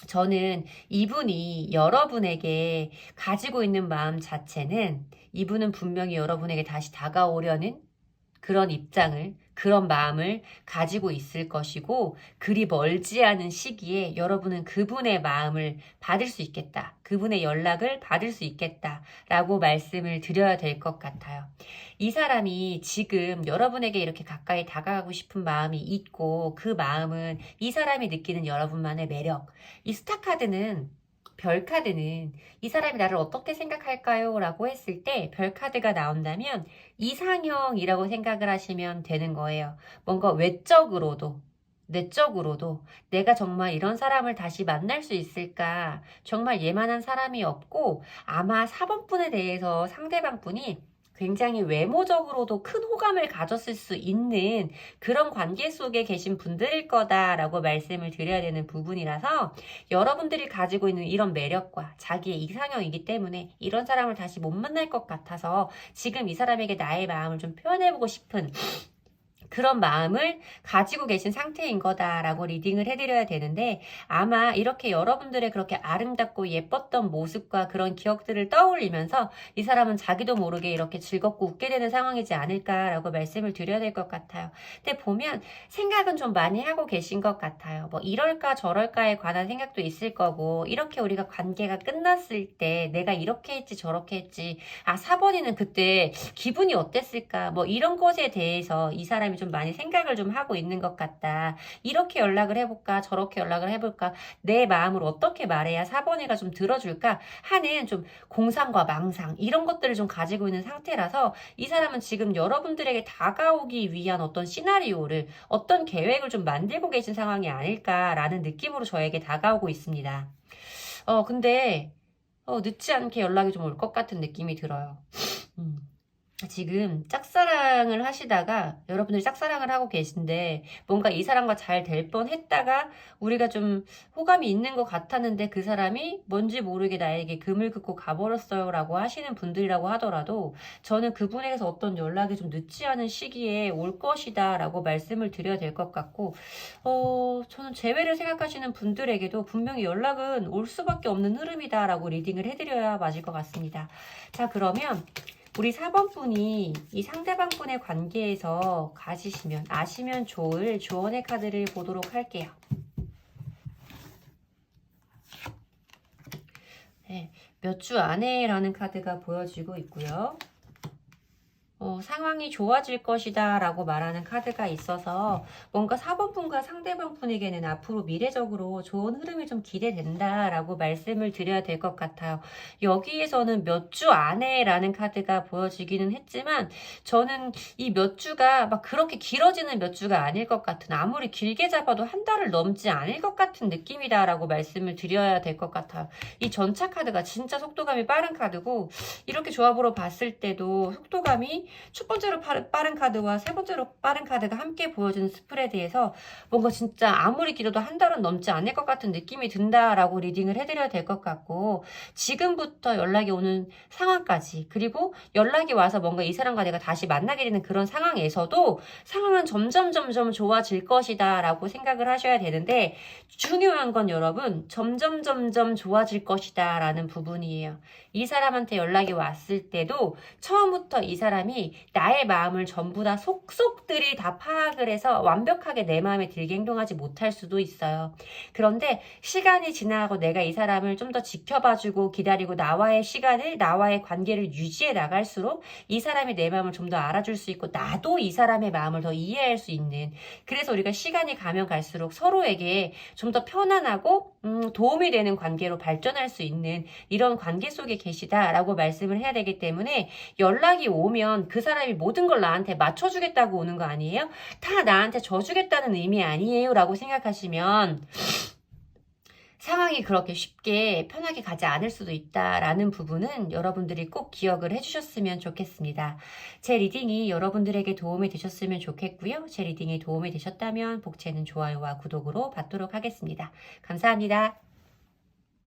저는 이분이 여러분에게 가지고 있는 마음 자체는, 이분은 분명히 여러분에게 다시 다가오려는 그런 입장을, 그런 마음을 가지고 있을 것이고, 그리 멀지 않은 시기에 여러분은 그분의 마음을 받을 수 있겠다, 그분의 연락을 받을 수 있겠다 라고 말씀을 드려야 될 것 같아요. 이 사람이 지금 여러분에게 이렇게 가까이 다가가고 싶은 마음이 있고, 그 마음은 이 사람이 느끼는 여러분만의 매력, 이 스타 카드는, 별 카드는 이 사람이 나를 어떻게 생각할까요? 라고 했을 때 별 카드가 나온다면 이상형이라고 생각을 하시면 되는 거예요. 뭔가 외적으로도 내적으로도 내가 정말 이런 사람을 다시 만날 수 있을까? 정말 얘만한 사람이 없고, 아마 4번분에 대해서 상대방분이 굉장히 외모적으로도 큰 호감을 가졌을 수 있는 그런 관계 속에 계신 분들일 거다라고 말씀을 드려야 되는 부분이라서, 여러분들이 가지고 있는 이런 매력과 자기의 이상형이기 때문에 이런 사람을 다시 못 만날 것 같아서 지금 이 사람에게 나의 마음을 좀 표현해보고 싶은 그런 마음을 가지고 계신 상태인 거다라고 리딩을 해드려야 되는데, 아마 이렇게 여러분들의 그렇게 아름답고 예뻤던 모습과 그런 기억들을 떠올리면서 이 사람은 자기도 모르게 이렇게 즐겁고 웃게 되는 상황이지 않을까라고 말씀을 드려야 될 것 같아요. 근데 보면 생각은 좀 많이 하고 계신 것 같아요. 뭐 이럴까 저럴까에 관한 생각도 있을 거고, 이렇게 우리가 관계가 끝났을 때 내가 이렇게 했지 저렇게 했지, 아 4번이는 그때 기분이 어땠을까, 뭐 이런 것에 대해서 이 사람이 좀 많이 생각을 좀 하고 있는 것 같다. 이렇게 연락을 해볼까 저렇게 연락을 해볼까, 내 마음을 어떻게 말해야 4번이가 좀 들어줄까 하는 좀 공상과 망상, 이런 것들을 좀 가지고 있는 상태라서 이 사람은 지금 여러분들에게 다가오기 위한 어떤 시나리오를, 어떤 계획을 좀 만들고 계신 상황이 아닐까라는 느낌으로 저에게 다가오고 있습니다. 근데 늦지 않게 연락이 좀 올 것 같은 느낌이 들어요. 지금 짝사랑을 하시다가 여러분들이 짝사랑을 하고 계신데 뭔가 이 사람과 잘 될 뻔했다가 우리가 좀 호감이 있는 것 같았는데 그 사람이 뭔지 모르게 나에게 금을 긋고 가버렸어요 라고 하시는 분들이라고 하더라도 저는 그분에게서 어떤 연락이 좀 늦지 않은 시기에 올 것이다 라고 말씀을 드려야 될 것 같고 저는 재회를 생각하시는 분들에게도 분명히 연락은 올 수밖에 없는 흐름이다 라고 리딩을 해드려야 맞을 것 같습니다. 자, 그러면 우리 4번 분이 이 상대방 분의 관계에서 가지시면 아시면 좋을 조언의 카드를 보도록 할게요. 네, 몇 주 안에라는 카드가 보여지고 있고요. 상황이 좋아질 것이다 라고 말하는 카드가 있어서 뭔가 4번 분과 상대방 분에게는 앞으로 미래적으로 좋은 흐름이 좀 기대된다 라고 말씀을 드려야 될 것 같아요. 여기에서는 몇 주 안에 라는 카드가 보여지기는 했지만 저는 이 몇 주가 막 그렇게 길어지는 몇 주가 아닐 것 같은, 아무리 길게 잡아도 한 달을 넘지 않을 것 같은 느낌이다 라고 말씀을 드려야 될 것 같아요. 이 전차 카드가 진짜 속도감이 빠른 카드고 이렇게 조합으로 봤을 때도 속도감이 첫 번째로 빠른 카드와 세 번째로 빠른 카드가 함께 보여주는 스프레드에서 뭔가 진짜 아무리 길어도 한 달은 넘지 않을 것 같은 느낌이 든다라고 리딩을 해드려야 될 것 같고, 지금부터 연락이 오는 상황까지, 그리고 연락이 와서 뭔가 이 사람과 내가 다시 만나게 되는 그런 상황에서도 상황은 점점 좋아질 것이다 라고 생각을 하셔야 되는데, 중요한 건 여러분 점점 좋아질 것이다 라는 부분이에요. 이 사람한테 연락이 왔을 때도 처음부터 이 사람이 나의 마음을 전부 다 속속들이 다 파악을 해서 완벽하게 내 마음에 들게 행동하지 못할 수도 있어요. 그런데 시간이 지나고 내가 이 사람을 좀 더 지켜봐주고 기다리고 나와의 시간을, 나와의 관계를 유지해 나갈수록 이 사람이 내 마음을 좀 더 알아줄 수 있고 나도 이 사람의 마음을 더 이해할 수 있는, 그래서 우리가 시간이 가면 갈수록 서로에게 좀 더 편안하고 도움이 되는 관계로 발전할 수 있는 이런 관계 속에 계시다라고 말씀을 해야 되기 때문에, 연락이 오면 그 사람이 모든 걸 나한테 맞춰주겠다고 오는 거 아니에요? 다 나한테 져주겠다는 의미 아니에요? 라고 생각하시면 상황이 그렇게 쉽게 편하게 가지 않을 수도 있다라는 부분은 여러분들이 꼭 기억을 해주셨으면 좋겠습니다. 제 리딩이 여러분들에게 도움이 되셨으면 좋겠고요. 제 리딩이 도움이 되셨다면 복채는 좋아요와 구독으로 받도록 하겠습니다. 감사합니다.